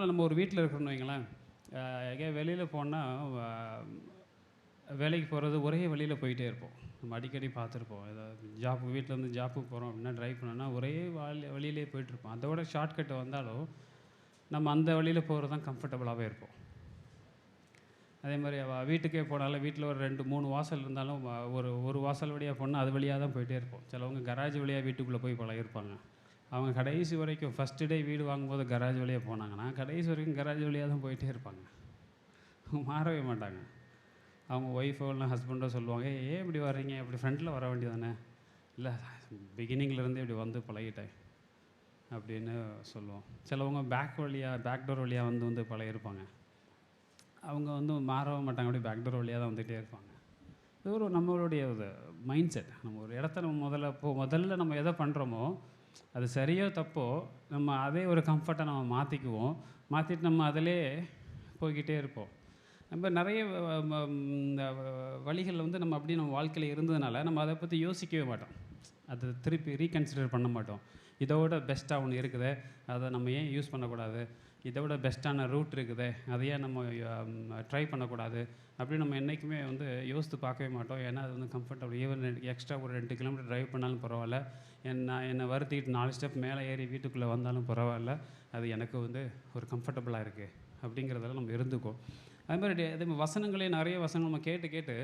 Example நம்ம ஒரு வீட்டில் இருக்கிறோன்னு வைங்களேன், எங்கேயா வெளியில் போனால் வேலைக்கு போகிறது ஒரே வழியில் போயிட்டே இருப்போம். நம்ம அடிக்கடி பார்த்துருப்போம். ஏதாவது வீட்டிலேருந்து ஜாப்புக்கு போகிறோம் அப்படின்னா ட்ரைவ் பண்ணோன்னா ஒரே வழியிலே போயிட்டுருப்போம். அதோட ஷார்ட்கட் வந்தாலும் நம்ம அந்த வழியில் போகிறது தான் கம்ஃபர்டபுளாகவே இருப்போம். அதே மாதிரி வீட்டுக்கே போனாலும் வீட்டில் ஒரு 2-3 வாசல் இருந்தாலும் ஒரு வாசல் வழியாக போனால் அது வழியாக தான் போயிட்டே இருப்போம். சிலவங்க கராஜ் வழியாக வீட்டுக்குள்ளே போய் பழகிருப்பாங்க. அவங்க கடைசி வரைக்கும் ஃபஸ்ட்டு டே வீடு வாங்கும்போது கராஜ் வழியாக போனாங்கன்னா கடைசி வரைக்கும் கராஜ் வழியாக தான் போயிட்டே இருப்பாங்க. மாறவே மாட்டாங்க. அவங்க ஒய்ஃபோ இல்லை ஹஸ்பண்டோ சொல்லுவாங்க, ஏன் இப்படி வர்றீங்க, இப்படி ஃப்ரண்ட்டில் வர வேண்டியதானே, இல்லை பிகினிங்லேருந்து இப்படி வந்து பழகிட்டேன் அப்படின்னு சொல்லுவோம். சிலவங்க பேக் டோர் வழியாக வந்து பழகிருப்பாங்க. அவங்க வந்து மாறவே மாட்டாங்க, அப்படியே பேக் டோர் வழியாக தான் வந்துகிட்டே இருப்பாங்க. இது ஒரு நம்மளுடைய மைண்ட் செட். நம்ம ஒரு இடத்த நம்ம முதல்ல நம்ம எதை பண்ணுறோமோ அது சரியோ தப்போ நம்ம அதே ஒரு கம்ஃபர்ட்டை நம்ம மாற்றிட்டு நம்ம அதிலே போய்கிட்டே இருப்போம். நம்ம நிறைய வழிகள் வந்து நம்ம அப்படி நம்ம வாழ்க்கையில் இருந்ததுனால நம்ம அதை பற்றி யோசிக்கவே மாட்டோம். அதை திருப்பி ரீகன்சிடர் பண்ண மாட்டோம். இதோட பெஸ்ட்டாக ஒன்று இருக்குது, அதை நம்ம ஏன் யூஸ் பண்ணக்கூடாது, இதோட பெஸ்ட்டான ரூட் இருக்குது, அதையே நம்ம ட்ரை பண்ணக்கூடாது அப்படின்னு நம்ம என்றைக்குமே வந்து யோசித்து பார்க்கவே மாட்டோம். ஏன்னா அது வந்து கம்ஃபர்டபுள். ஈவன் எக்ஸ்ட்ரா ஒரு 2 கிலோமீட்டர் ட்ரைவ் பண்ணாலும் பரவாயில்ல, என்னை வருத்திக்கிட்டு 4 ஸ்டெப் மேலே ஏறி வீட்டுக்குள்ளே வந்தாலும் பரவாயில்ல, அது எனக்கு வந்து ஒரு கம்ஃபர்டபுளாக இருக்குது அப்படிங்கிறதெல்லாம் நம்ம இருந்துக்கும். அதே மாதிரி வசனங்களே நிறைய வசனங்கள் நம்ம கேட்டு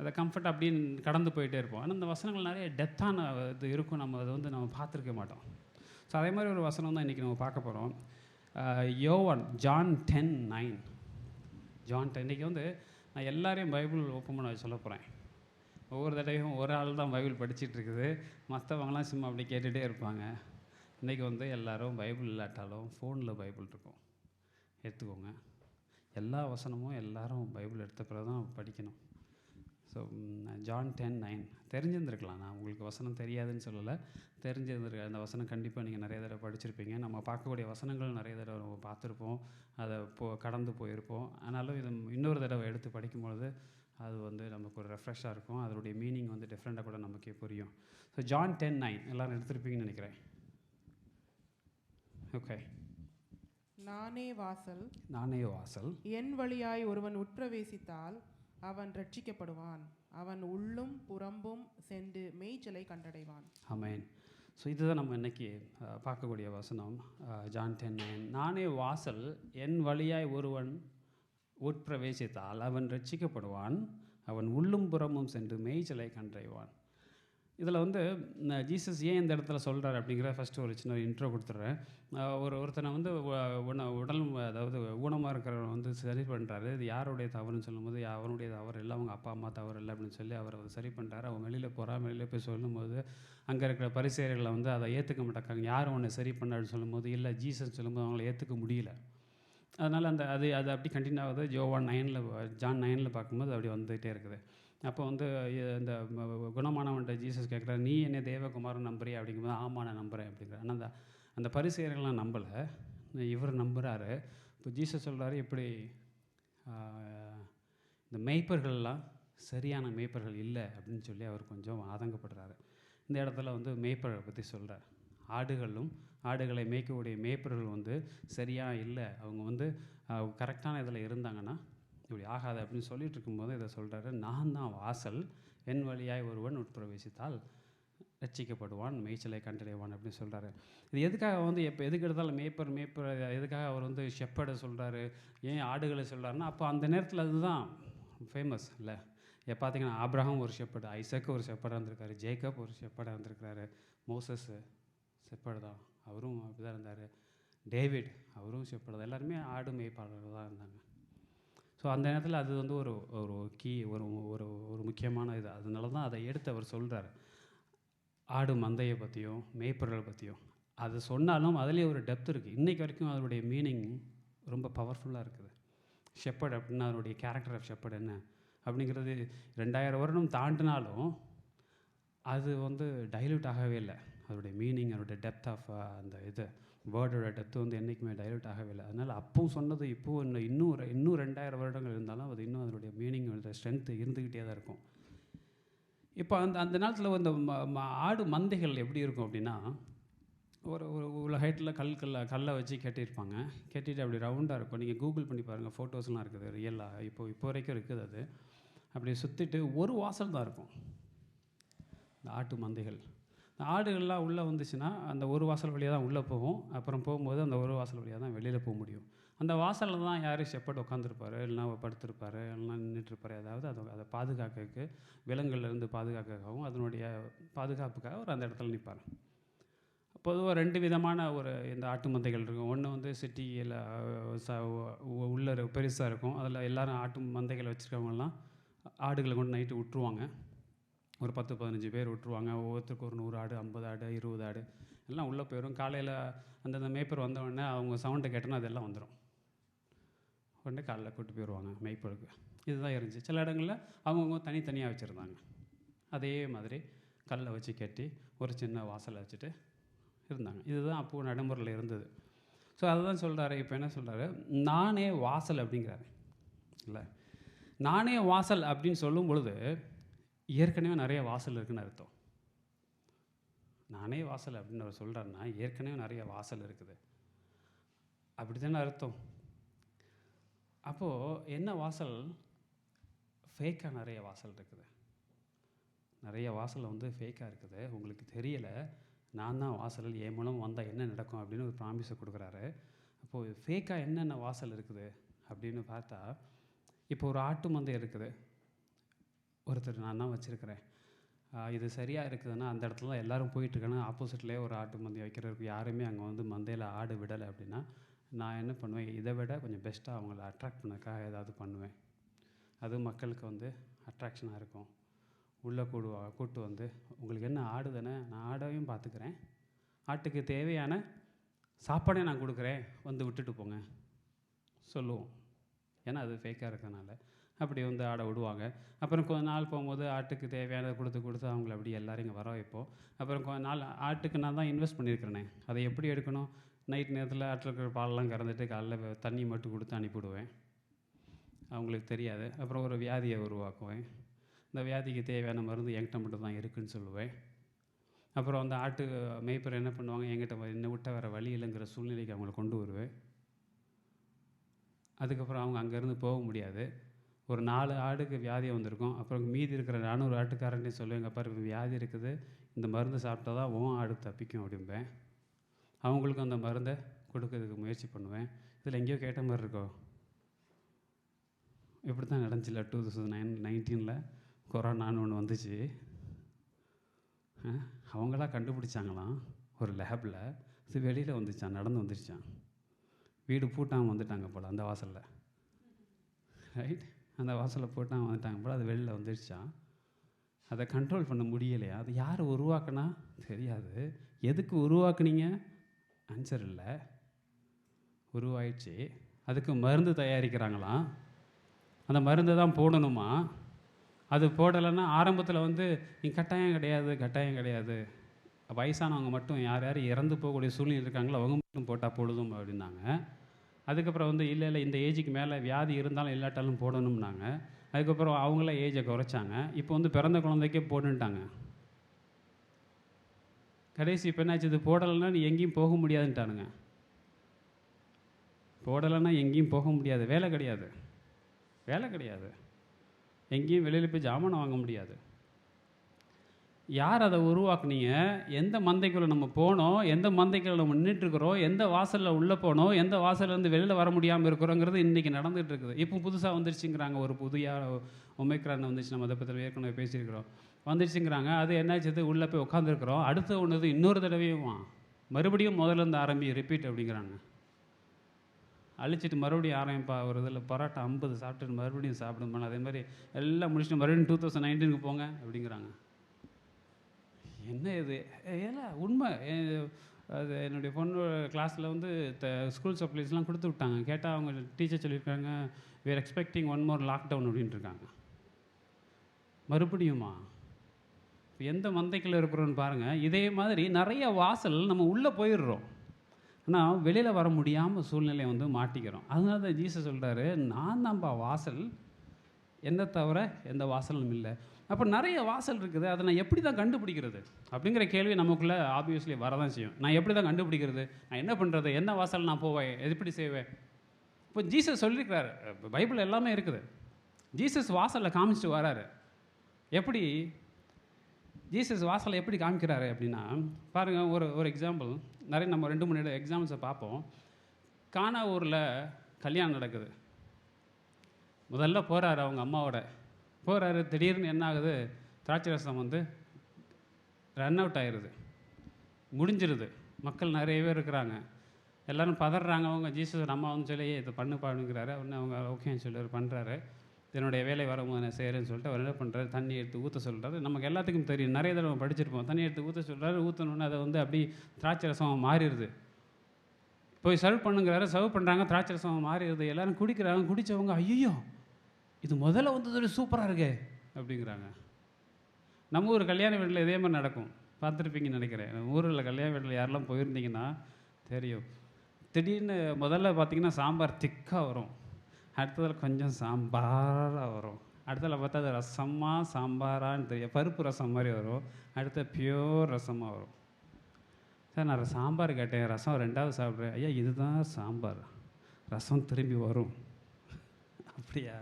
அதை கம்ஃபர்ட் அப்படின்னு கடந்து போயிட்டே இருப்போம். ஆனால் இந்த வசனங்கள் நிறைய டெப்த்தான இது இருக்கும், நம்ம அதை வந்து நம்ம பார்த்துருக்க மாட்டோம். ஸோ அதே மாதிரி ஒரு வசனம் தான் இன்றைக்கி நம்ம பார்க்க போகிறோம். ஜான் 10:9. இன்றைக்கி வந்து நான் எல்லாரையும் பைபிள் ஓப்பன் பண்ண சொல்ல போகிறேன். ஒவ்வொரு தடவையும் ஒரு ஆள் தான் பைபிள் படிச்சுட்டு இருக்குது, மற்றவங்களாம் சும்மா அப்படி கேட்டுகிட்டே இருப்பாங்க. இன்றைக்கி வந்து எல்லோரும் பைபிள் இல்லாட்டாலும் ஃபோனில் பைபிள் இருக்கும், எடுத்துக்கோங்க. எல்லா வசனமும் எல்லோரும் பைபிள் எடுத்த பிறகு தான் படிக்கணும். So John 10:9 தெரிஞ்சிருந்துருக்கலாம். நான் உங்களுக்கு வசனம் தெரியாதுன்னு சொல்லலை, தெரிஞ்சிருந்துருக்கு. அந்த வசனம் கண்டிப்பாக நீங்கள் நிறைய தடவை படிச்சிருப்பீங்க. நம்ம பார்க்கக்கூடிய வசனங்கள் நிறைய தடவை நம்ம பார்த்துருப்போம், அதை கடந்து போயிருப்போம். ஆனாலும் இது இன்னொரு தடவை எடுத்து படிக்கும்பொழுது அது வந்து நமக்கு ஒரு ரெஃப்ரெஷ்ஷாக இருக்கும். அதனுடைய மீனிங் வந்து டிஃப்ரெண்ட்டாக கூட நமக்கே புரியும். ஸோ ஜான் 10:9 எல்லோரும் எடுத்துருப்பீங்கன்னு நினைக்கிறேன். ஓகே. நானே வாசல், என் வழியாய் ஒருவன் உட்பிரவேசித்தால் அவன் ரட்சிக்கப்படுவான், அவன் உள்ளும் புறம்பும் சென்று மேய்ச்சலை கண்டடைவான். ஆமென். ஸோ இதுதான் நம்ம இன்றைக்கி பார்க்கக்கூடிய வசனம். ஜான் 10:9. நானே வாசல், என் வழியாய் ஒருவன் உட்பிரவேசித்தால் அவன் ரட்சிக்கப்படுவான், அவன் உள்ளும் புறமும் சென்று மேய்ச்சலை கண்டடைவான். இதில் வந்து ஜீசஸ் ஏன் இந்த இடத்துல சொல்கிறார் அப்படிங்கிற ஃபஸ்ட்டு ஒரு சின்ன இன்ட்ரோ கொடுத்துட்றேன். ஒருத்தனை வந்து உடல் அதாவது ஊனமாக இருக்கிறவன் வந்து சரி பண்ணுறாரு. இது யாருடைய தவறுன்னு சொல்லும்போது அவனுடைய தவறு இல்லை, அவங்க அப்பா அம்மா தவறு இல்லை அப்படின்னு சொல்லி அவர் அதை சரி பண்ணுறாரு. அவன் வெளியில் போய் சொல்லும்போது அங்கே இருக்கிற பரிசேயர்களை வந்து அதை ஏற்றுக்க மாட்டாங்க. யாரும் ஒன்று சரி பண்ணாருன்னு சொல்லும்போது இல்லை, ஜீசஸ் சொல்லும்போது அவங்கள ஏற்றுக்க முடியல. அதனால் அது அப்படி கண்டினியூ ஆகுது. ஜான் 9 பார்க்கும்போது அப்படி வந்துகிட்டே இருக்குது. அப்போ வந்து இந்த குணமானவன்ட்ட ஜீசஸ் கேட்குறாரு, நீ என்னை தேவகுமாரன் நம்புறியா அப்படிங்கும்போது ஆமாம் நான் நம்புகிறேன் அப்படிங்கிறேன். ஆனால் அந்த பரிசேயர்கள்லாம் நம்பலை, இவர் நம்புகிறாரு. இப்போ ஜீசஸ் சொல்கிறாரு, இப்படி இந்த மேய்ப்பர்கள்லாம் சரியான மேய்ப்பர்கள் இல்லை அப்படின்னு சொல்லி அவர் கொஞ்சம் ஆதங்கப்படுறாரு. இந்த இடத்துல வந்து மேய்ப்பரை பற்றி சொல்கிறார். ஆடுகளை மேய்க்கக்கூடிய மேய்ப்பர்கள் வந்து சரியாக இல்லை, அவங்க வந்து கரெக்டான இதில் இருந்தாங்கன்னா இப்படி ஆகாது அப்படின்னு சொல்லிட்டு இருக்கும்போது இதை சொல்கிறாரு, நான் தான் வாசல், என் வழியாய் ஒருவன் உட்பிரவேசித்தால் ரட்சிக்கப்படுவான், மேய்ச்சலை கண்டடைவான் அப்படின்னு சொல்கிறாரு. இது எதுக்காக வந்து எதுக்கு எடுத்தாலும் மேய்ப்பர் எதுக்காக அவர் வந்து ஷெப்பர்டை சொல்கிறாரு, ஏன் ஆடுகளை சொல்கிறாருன்னா அப்போ அந்த நேரத்தில் அதுதான் ஃபேமஸ் இல்லை. பார்த்தீங்கன்னா ஆபிரகாம் ஒரு ஷெப்பர்டு, ஐசக் ஒரு ஷெப்பர்டாக இருந்திருக்காரு, ஜேக்கப் ஒரு ஷெப்பர்டாக இருந்திருக்கிறாரு, மோசஸ் ஷெப்பர்டு தான், அவரும் அப்படி தான் இருந்தார், டேவிட் அவரும் ஷெப்பர்டு தான், எல்லாருமே ஆடு மேய்ப்பாளர்கள் தான் இருந்தாங்க. ஸோ அந்த நேரத்தில் அது வந்து ஒரு ஒரு முக்கியமான இது. அதனால தான் அதை எடுத்து அவர் சொல்கிறார். ஆடு மந்தையை பற்றியும் மேய்ப்பர்களை பற்றியும் அது சொன்னாலும் அதுலேயே ஒரு டெப்த் இருக்குது. இன்றைக்கு வரைக்கும் அதனுடைய மீனிங் ரொம்ப பவர்ஃபுல்லாக இருக்குது. ஷெப்பர்ட் அப்படின்னா அதனுடைய கேரக்டர் ஆஃப் ஷெப்பர்ட் என்ன அப்படிங்கிறது 2000 வருடம் தாண்டினாலும் அது வந்து டைல்யூட் ஆகவே இல்லை. அதோடைய மீனிங், அதோடைய டெப்த் ஆஃப் அந்த இது வேர்டோட டெப்த்து வந்து என்றைக்குமே டைல்யூட் ஆகவே இல்லை. அதனால் அப்பவும் சொன்னது இப்போது இன்னும் 2000 வருடங்கள் இருந்தாலும் அது இன்னும் அதனுடைய மீனிங், அதோடைய ஸ்ட்ரென்த்து இருந்துக்கிட்டே தான் இருக்கும். இப்போ அந்த நேரத்தில் வந்து ஆடு மந்தைகள் எப்படி இருக்கும் அப்படின்னா, ஒரு ஒரு இவ்வளோ ஹைட்டில் கல்லை வச்சு கட்டியிருப்பாங்க. கட்டிட்டு அப்படி ரவுண்டாக இருக்கும். நீங்கள் கூகுள் பண்ணி பாருங்கள், ஃபோட்டோஸ்லாம் இருக்குது ரியலாக. இப்போ வரைக்கும் இருக்குது அது. அப்படி சுற்றிட்டு ஒரு வாசல் தான் இருக்கும். இந்த ஆட்டு மந்தைகள், இந்த ஆடுகள்லாம் உள்ளே வந்துச்சுன்னா அந்த ஒரு வாசல் வழியாக தான் உள்ளே போகும். அப்புறம் போகும்போது அந்த ஒரு வாசல் வழியாக தான் வெளியில் போக முடியும். அந்த வாசலில் தான் யார் ஷெப்பர்ட் உட்காந்துருப்பார், இல்லைனா படுத்திருப்பார், இல்லைனா நின்றுட்டுருப்பார். அதாவது அதை பாதுகாக்கிறதுக்கு, விலங்குகள்லேருந்து பாதுகாக்கிறதுக்காகவும் அதனுடைய பாதுகாப்புக்காக அவர் அந்த இடத்துல நிற்பார். பொதுவாக 2 விதமான இந்த ஆட்டு மந்தைகள் இருக்கும். ஒன்று வந்து சிட்டியில் உள்ள பெருசாக இருக்கும். அதில் எல்லோரும் ஆட்டு மந்தைகள் வச்சுருக்கவங்கலாம் ஆடுகளை கொண்டு நைட்டு விட்டுருவாங்க. ஒரு 10-15 பேர் விட்டுருவாங்க. ஒவ்வொருத்தருக்கு ஒரு 100 ஆடு, 50 ஆடு, 20 ஆடு எல்லாம் உள்ளே போயிடும். காலையில் அந்தந்த மேய்ப்பர் வந்தவுடனே அவங்க சவுண்டை கேட்டோன்னா அதெல்லாம் வந்துடும். உடனே காலைல கூட்டு போயிடுவாங்க மேய்ப்பருக்கு. இதுதான் இருந்துச்சு. சில இடங்களில் அவங்கவுங்க தனித்தனியாக வச்சுருந்தாங்க. அதே மாதிரி கல்லை வச்சு கட்டி ஒரு சின்ன வாசலை வச்சுட்டு இருந்தாங்க. இதுதான் அப்போது நடைமுறையில் இருந்தது. ஸோ அதை தான் சொல்கிறாரு. இப்போ என்ன சொல்கிறாரு, நானே வாசல் அப்படிங்கிறாரு இல்லை. நானே வாசல் அப்படின்னு சொல்லும் பொழுது ஏற்கனவே நிறைய வாசல் இருக்குன்னு அர்த்தம். நானே வாசல் அப்படின்னு அவர் சொல்கிறாருன்னா ஏற்கனவே நிறைய வாசல் இருக்குது அப்படி தானே அர்த்தம். அப்போது என்ன வாசல்? ஃபேக்காக நிறைய வாசல் இருக்குது. நிறைய வாசல் வந்து ஃபேக்காக இருக்குது, உங்களுக்கு தெரியலை. நான் தான் வாசல், என் மூலம் வந்தால் என்ன நடக்கும் அப்படின்னு ஒரு ப்ராமிஸை கொடுக்குறாரு. அப்போது ஃபேக்காக என்னென்ன வாசல் இருக்குது அப்படின்னு பார்த்தா, இப்போ ஒரு ஆட்டு மந்தை இருக்குது. ஒருத்தர் நான் தான் வச்சுருக்கிறேன், இது சரியாக இருக்குதுன்னா அந்த இடத்துல தான் எல்லோரும் போயிட்டுருக்கேன்னா ஆப்போசிட்லேயே ஒரு ஆட்டு மந்தை வைக்கிறதுக்கு யாருமே அங்கே வந்து மந்தையில் ஆடு விடலை அப்படின்னா நான் என்ன பண்ணுவேன், இதை விட கொஞ்சம் பெஸ்ட்டாக அவங்கள அட்ராக்ட் பண்ணக்காக ஏதாவது பண்ணுவேன். அது மக்களுக்கு வந்து அட்ராக்ஷனாக இருக்கும். உள்ளே கூட்டு வந்து உங்களுக்கு என்ன ஆடு தானே, நான் ஆடையும் பார்த்துக்கிறேன், ஆட்டுக்கு தேவையான சாப்பாடே நான் கொடுக்குறேன், வந்து விட்டுட்டு போங்க சொல்லுவோம். ஏன்னா அது ஃபேக்காக இருக்கிறதுனால அப்படி வந்து ஆடை விடுவாங்க. அப்புறம் கொஞ்ச நாள் போகும்போது ஆட்டுக்கு தேவையானதை கொடுத்து அவங்கள அப்படி எல்லோரும் இங்கே வர வைப்போம். அப்புறம் கொஞ்ச நாள் ஆட்டுக்கு நான் தான் இன்வெஸ்ட் பண்ணியிருக்கிறேனே, அதை எப்படி எடுக்கணும், நைட் நேரத்தில் ஆட்டில் இருக்கிற பாலெல்லாம் கறந்துட்டு காலைல தண்ணி மட்டும் கொடுத்து அனுப்பிவிடுவேன். அவங்களுக்கு தெரியாது. அப்புறம் ஒரு வியாதியை உருவாக்குவேன். இந்த வியாதிக்கு தேவையான மருந்து என்கிட்ட மட்டும் தான் இருக்குதுன்னு சொல்லுவேன். அப்புறம் அந்த ஆட்டு மேய்ப்பர் என்ன பண்ணுவாங்க, என்கிட்ட என்னை விட்ட வேறு வழி இல்லைங்கிற சூழ்நிலைக்கு அவங்கள கொண்டு வருவேன். அதுக்கப்புறம் அவங்க அங்கேருந்து போக முடியாது. ஒரு 4 ஆடுக்கு வியாதி வந்திருக்கும். அப்புறம் மீதி இருக்கிற 400 ஆட்டுக்காரன்ட்டே சொல்லுவேன், பாரு வியாதி இருக்குது, இந்த மருந்து சாப்பிட்டா தான் உன் ஆடு தப்பிக்கும் அப்படிம்பேன். அவங்களுக்கும் அந்த மருந்தை கொடுக்கறதுக்கு முயற்சி பண்ணுவேன். இதில் எங்கேயோ கேட்ட மாதிரி இருக்கோ. இப்படி தான் நடந்துச்சுல 2019 கொரோனான்னு ஒன்று வந்துச்சு. அவங்களா கண்டுபிடிச்சாங்களாம் ஒரு லேபில். இது வெளியில் வந்துச்சான், நடந்து வந்துருச்சான். வீடு பூட்டாமல் வந்துட்டாங்க போல் அந்த வாசலில். ரைட், அந்த வாசலில் போட்டாமல் வந்துட்டாங்க போல். அது வெளியில் வந்துருச்சான். அதை கண்ட்ரோல் பண்ண முடியலையா? அது யார் உருவாக்குனா தெரியாது. எதுக்கு உருவாக்குனீங்க? ஆன்சர் இல்லை. உருவாயிடுச்சு. அதுக்கு மருந்து தயாரிக்கிறாங்களாம். அந்த மருந்து தான் போடணுமா. அது போடலைன்னா ஆரம்பத்தில் வந்து நீ கட்டாயம் கிடையாது, வயசானவங்க மட்டும் யார் இறந்து போகக்கூடிய சூழ்நிலை இருக்காங்களோ அவங்க மட்டும் போட்டால் போடுதும் அப்படின்னாங்க. அதுக்கப்புறம் வந்து இல்லை இந்த ஏஜுக்கு மேலே வியாதி இருந்தாலும் இல்லாட்டாலும் போடணும்னாங்க. அதுக்கப்புறம் அவங்களாம் ஏஜை குறைச்சாங்க. இப்போ வந்து பிறந்த குழந்தைக்கே போடுன்ட்டாங்க. கடைசி இப்போ என்னாச்சு, இது போடலைன்னா நீ எங்கேயும் போக முடியாதுன்ட்டானுங்க. போடலைன்னா எங்கேயும் போக முடியாது, வேலை கிடையாது, எங்கேயும் வெளியில் போய் ஜாமான் வாங்க முடியாது. யார் அதை உருவாக்குனீங்க? எந்த மந்தைக்குள்ளே நம்ம போனோம், எந்த மந்தைக்குள்ளே நம்ம நின்றுட்டுருக்குறோம், எந்த வாசலில் உள்ளே போனோம், எந்த வாசல்லேருந்து வெளியில் வர முடியாமல் இருக்கிறோங்கிறது இன்றைக்கி நடந்துகிட்டு இருக்குது. இப்போ புதுசாக வந்துருச்சுங்கிறாங்க. ஒரு புதிய ஒமைக்ரான் வந்துச்சு, நம்ம அதை பற்றி ஏற்கனவே பேசியிருக்கிறோம். வந்துருச்சுங்கிறாங்க. அது என்னாச்சு, உள்ளே போய் உட்காந்துருக்குறோம். அடுத்த ஒன்று இன்னொரு தடவையும் மறுபடியும் முதல்லேருந்து ரிப்பீட் அப்படிங்கிறாங்க. அழிச்சிட்டு மறுபடியும் ஆரம்பிப்பா. ஒரு இதில் பரோட்டா 50 சாப்பிட்டுட்டு மறுபடியும் சாப்பிடுமா. அதே மாதிரி எல்லாம் முடிச்சுட்டு மறுபடியும் 2019 போங்க அப்படிங்கிறாங்க. என்ன இது? ஏன்னா உண்மை. அது என்னுடைய பொண்ணு கிளாஸில் வந்து ஸ்கூல் சப்ளைஸ்லாம் கொடுத்து விட்டாங்க. கேட்டால் அவங்க டீச்சர் சொல்லியிருக்காங்க, we are expecting one more lockdown அப்படின்ட்டு இருக்காங்க. மறுபடியுமா? இப்போ எந்த மந்தைக்குள்ளே இருக்கிறோன்னு பாருங்கள். இதே மாதிரி நிறைய வாசல் நம்ம உள்ளே போயிடுறோம், ஆனால் வெளியில் வர முடியாமல் சூழ்நிலையை வந்து மாட்டிக்கிறோம். அதனால தான் ஜீசஸ் சொல்கிறாரு, நான் தான்ப்பா வாசல், என்னை தவிர எந்த வாசலும் இல்லை. அப்போ நிறைய வாசல் இருக்குது, அதை நான் எப்படி தான் கண்டுபிடிக்கிறது அப்படிங்கிற கேள்வி நமக்குள்ளே ஆப்வியஸ்லி வரதான் செய்யும். நான் எப்படி தான் கண்டுபிடிக்கிறது, நான் என்ன பண்ணுறது, என்ன வாசல் நான் போவேன், எப்படி செய்வேன்? இப்போ ஜீசஸ் சொல்லியிருக்கிறாரு, பைபிள் எல்லாமே இருக்குது. ஜீசஸ் வாசலில் காமிச்சிட்டு வராரு. எப்படி ஜீசஸ் வாசலை எப்படி காமிக்கிறாரு அப்படின்னா, பாருங்கள், ஒரு எக்ஸாம்பிள், நிறைய நம்ம 2-3 எக்ஸாம்பிள்ஸை பார்ப்போம். கானா ஊரில் கல்யாணம் நடக்குது. முதல்ல போகிறாரு, அவங்க அம்மாவோட போகிறாரு. திடீர்னு என்ன ஆகுது, திராட்சை ரசம் வந்து ரன் அவுட் ஆயிடுது, முடிஞ்சிருது. மக்கள் நிறைய பேர் இருக்கிறாங்க, எல்லோரும் பதறாங்க. அவங்க ஜீசஸ் அம்மா வந்து சொல்லி இதை பண்ணுங்கிறாரு. உடனே அவங்க ஓகேன்னு சொல்லி பண்ணுறாரு. என்னுடைய வேலை வரும்போது நான் செய்கிறேன்னு சொல்லிட்டு அவர் என்ன பண்ணுறாரு, தண்ணி எடுத்து ஊற்ற சொல்கிறாரு. நமக்கு எல்லாத்துக்கும் தெரியும், நிறைய தடவை படிச்சிருப்போம். தண்ணி எடுத்து ஊற்ற சொல்கிறாரு. ஊற்றணுன்னு அதை வந்து அப்படி திராட்சை ரசமாக மாறிடுது. போய் சர்வ் பண்ணுங்கிறாரு, சர்வ் பண்ணுறாங்க, திராட்சை ரசமாக மாறிடுது. எல்லோரும் குடிக்கிறாங்க. குடித்தவங்க ஐயோ இது முதல்ல வந்தது சூப்பராக இருக்கே அப்படிங்கிறாங்க. நம்ம ஊர் கல்யாண வீட்டில் இதே மாதிரி நடக்கும், பார்த்துருப்பீங்கன்னு நினைக்கிறேன். நம்ம ஊரில் கல்யாண வீட்டில் யாரெல்லாம் போயிருந்தீங்கன்னா தெரியும். திடீர்னு முதல்ல பார்த்தீங்கன்னா சாம்பார் திக்காக வரும், அடுத்ததில் கொஞ்சம் சாம்பாராக வரும், அடுத்ததில் பார்த்தா அது ரசமாக சாம்பாரான்னு தெரியும், பருப்பு ரசம் மாதிரி வரும், அடுத்த பியோர் ரசமாக வரும். சார் நான் சாம்பார் கேட்டேன், ரசம் 2வது சாப்பிட்றேன். ஐயா இதுதான் சாம்பார், ரசம் திரும்பி வரும். அப்படியா,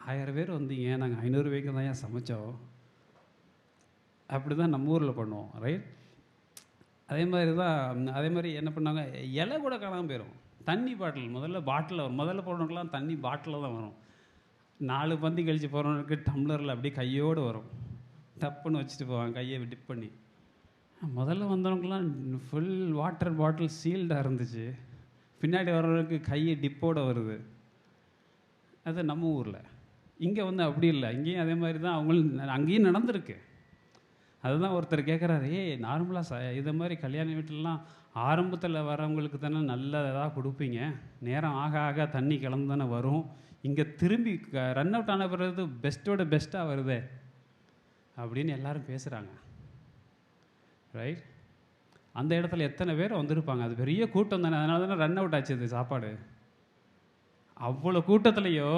1000 பேர் வந்தீங்க, நாங்கள் 500 பேருக்கு தான் ஏன் சமைச்சோம். அப்படி தான் நம்ம ஊரில் பண்ணுவோம், ரைட்? அதே மாதிரி என்ன பண்ணாங்க, இலை கூட காணாமல் போயிடும். தண்ணி பாட்டில் முதல்ல பாட்டிலில் வரும். முதல்ல போடுறவங்களாம் தண்ணி பாட்டிலில் தான் வரும். 4 பந்தி கழித்து போகிறவங்களுக்கு டம்ளரில் அப்படியே கையோடு வரும். தப்புன்னு வச்சுட்டு போவாங்க, கையை டிப் பண்ணி. முதல்ல வந்தவங்களாம் ஃபுல் வாட்டர் பாட்டில் சீல்டாக இருந்துச்சு, பின்னாடி வர்றவங்களுக்கு கையை டிப்போடு வருது. அது நம்ம ஊரில். இங்கே வந்து அப்படி இல்லை. இங்கேயும் அதே மாதிரி தான் அவங்களும் அங்கேயும் நடந்திருக்கு. அதுதான் ஒருத்தர் கேட்குறாரு, நார்மலாக இதை மாதிரி கல்யாண வீட்டிலலாம் ஆரம்பத்தில் வரவங்களுக்கு தானே நல்லதாக கொடுப்பீங்க, நேரம் ஆக ஆக தண்ணி கிளம்பு தானே வரும், இங்கே திரும்பி ரன் அவுட் ஆன பிறகு பெஸ்ட்டோட பெஸ்ட்டாக வருதே அப்படின்னு எல்லாரும் பேசுகிறாங்க, ரைட்? அந்த இடத்துல எத்தனை பேர் வந்திருப்பாங்க, அது பெரிய கூட்டம் தானே, அதனால தானே ரன் அவுட் ஆச்சு அது சாப்பாடு. அவ்வளோ கூட்டத்துலேயோ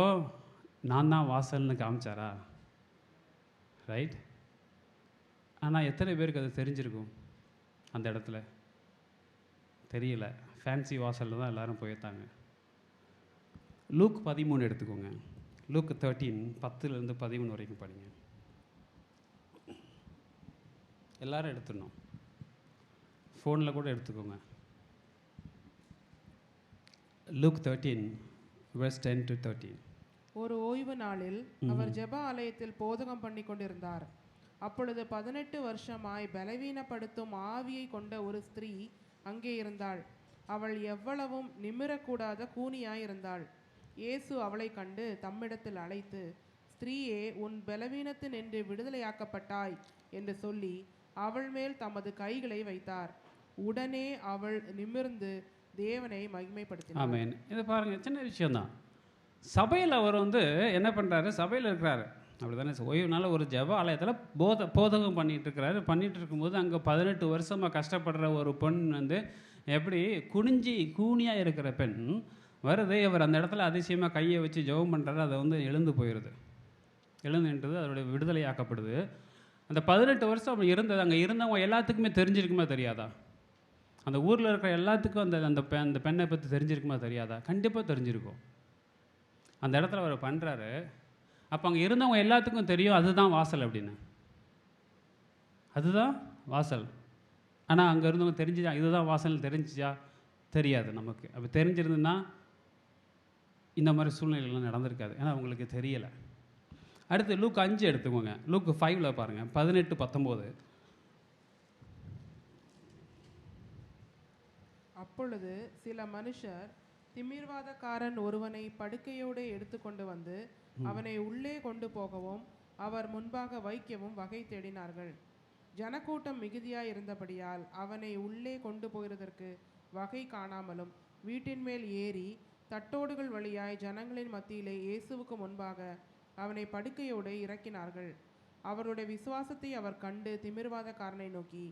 நான் தான் வாசல்னு காமிச்சாரா, ரைட்? ஆனால் எத்தனை பேருக்கு அது தெரிஞ்சிருக்கும்? அந்த இடத்துல தெரியல. ஃபேன்சி வாசலில் தான் எல்லோரும் போயிருந்தாங்க. லூக் 13 எடுத்துக்கோங்க. லூக் 13 10லேருந்து 13 வரைக்கும் படிங்க. எல்லோரும் எடுத்துடணும், ஃபோனில் கூட எடுத்துக்கோங்க. Luke 13 verse 10 to 13. ஒரு ஓய்வு நாளில் அவர் ஜெப ஆலயத்தில் போதகம் பண்ணி கொண்டிருந்தார். அப்பொழுது 18 வருஷமாய் பலவீனப்படுத்தும் ஆவியை கொண்ட ஒரு ஸ்திரீ அங்கே இருந்தாள். அவள் எவ்வளவும் நிமிரக்கூடாத கூனியாயிருந்தாள். இயேசு அவளை கண்டு தம்மிடத்தில் அழைத்து, ஸ்திரீயே, உன் பலவீனத்தினின்று விடுதலையாக்கப்பட்டாய் என்று சொல்லி அவள் மேல் தமது கைகளை வைத்தார். உடனே அவள் நிமிர்ந்து தேவனை மகிமைப்படுத்தினார். ஆமென். இதை பாருங்க, சின்ன விஷயம்தான். சபையில் அவர் வந்து என்ன பண்ணுறாரு, சபையில் இருக்கிறாரு, அப்படி தானே, ஓய்வுனால ஒரு ஜெப ஆலயத்தில் போதகம் பண்ணிகிட்டு இருக்கிறாரு. பண்ணிகிட்டு இருக்கும்போது அங்கே 18 வருஷமாக கஷ்டப்படுற ஒரு பெண் வந்து எப்படி கூனியாக இருக்கிற பெண் வருது. அவர் அந்த இடத்துல அதிசயமாக கையை வச்சு ஜெபம் பண்ணுறாரு. அதை வந்து எழுந்து போயிடுது. எழுந்துன்றது அதோடைய விடுதலையாக்கப்படுது. அந்த 18 வருஷம் அப்படி இருந்தது. அங்கே இருந்தவங்க எல்லாத்துக்குமே தெரிஞ்சிருக்குமா தெரியாதா? அந்த ஊரில் இருக்கிற எல்லாத்துக்கும் அந்த பெண்ணை பற்றி தெரிஞ்சிருக்குமா தெரியாதா? கண்டிப்பாக தெரிஞ்சிருக்கும். அந்த இடத்துல அவர் பண்ணுறாரு. அப்போ அங்கே இருந்தவங்க எல்லாத்துக்கும் தெரியும் அதுதான் வாசல் அப்படின்னு, அதுதான் வாசல். ஆனால் அங்கே இருந்தவங்க தெரிஞ்சுச்சா இதுதான் வாசல் தெரிஞ்சிச்சா? தெரியாது நமக்கு. அப்போ தெரிஞ்சிருந்துன்னா இந்த மாதிரி சூழ்நிலைகள்லாம் நடந்திருக்காது, ஏன்னா அவங்களுக்கு தெரியலை. அடுத்து லூக் 5 எடுத்துக்கோங்க. லூக் 5ல் பாருங்கள், 18-19. அப்பொழுது சில மனுஷர் திமிர்வாதக்காரன் ஒருவனை படுக்கையோடு எடுத்துக்கொண்டு வந்து அவனை உள்ளே கொண்டு போகவும் அவர் முன்பாக வைக்கவும் வகை தேடினார்கள். ஜனக்கூட்டம் மிகுதியாய் இருந்தபடியால் அவனை உள்ளே கொண்டு போகிறதற்கு வகை காணாமலும் வீட்டின் மேல் ஏறி தட்டோடுகள் வழியாய் ஜனங்களின் மத்தியிலே இயேசுவுக்கு முன்பாக அவனை படுக்கையோடு இறக்கினார்கள். அவருடைய விசுவாசத்தை அவர் கண்டு திமிர்வாதக்காரனை நோக்கி,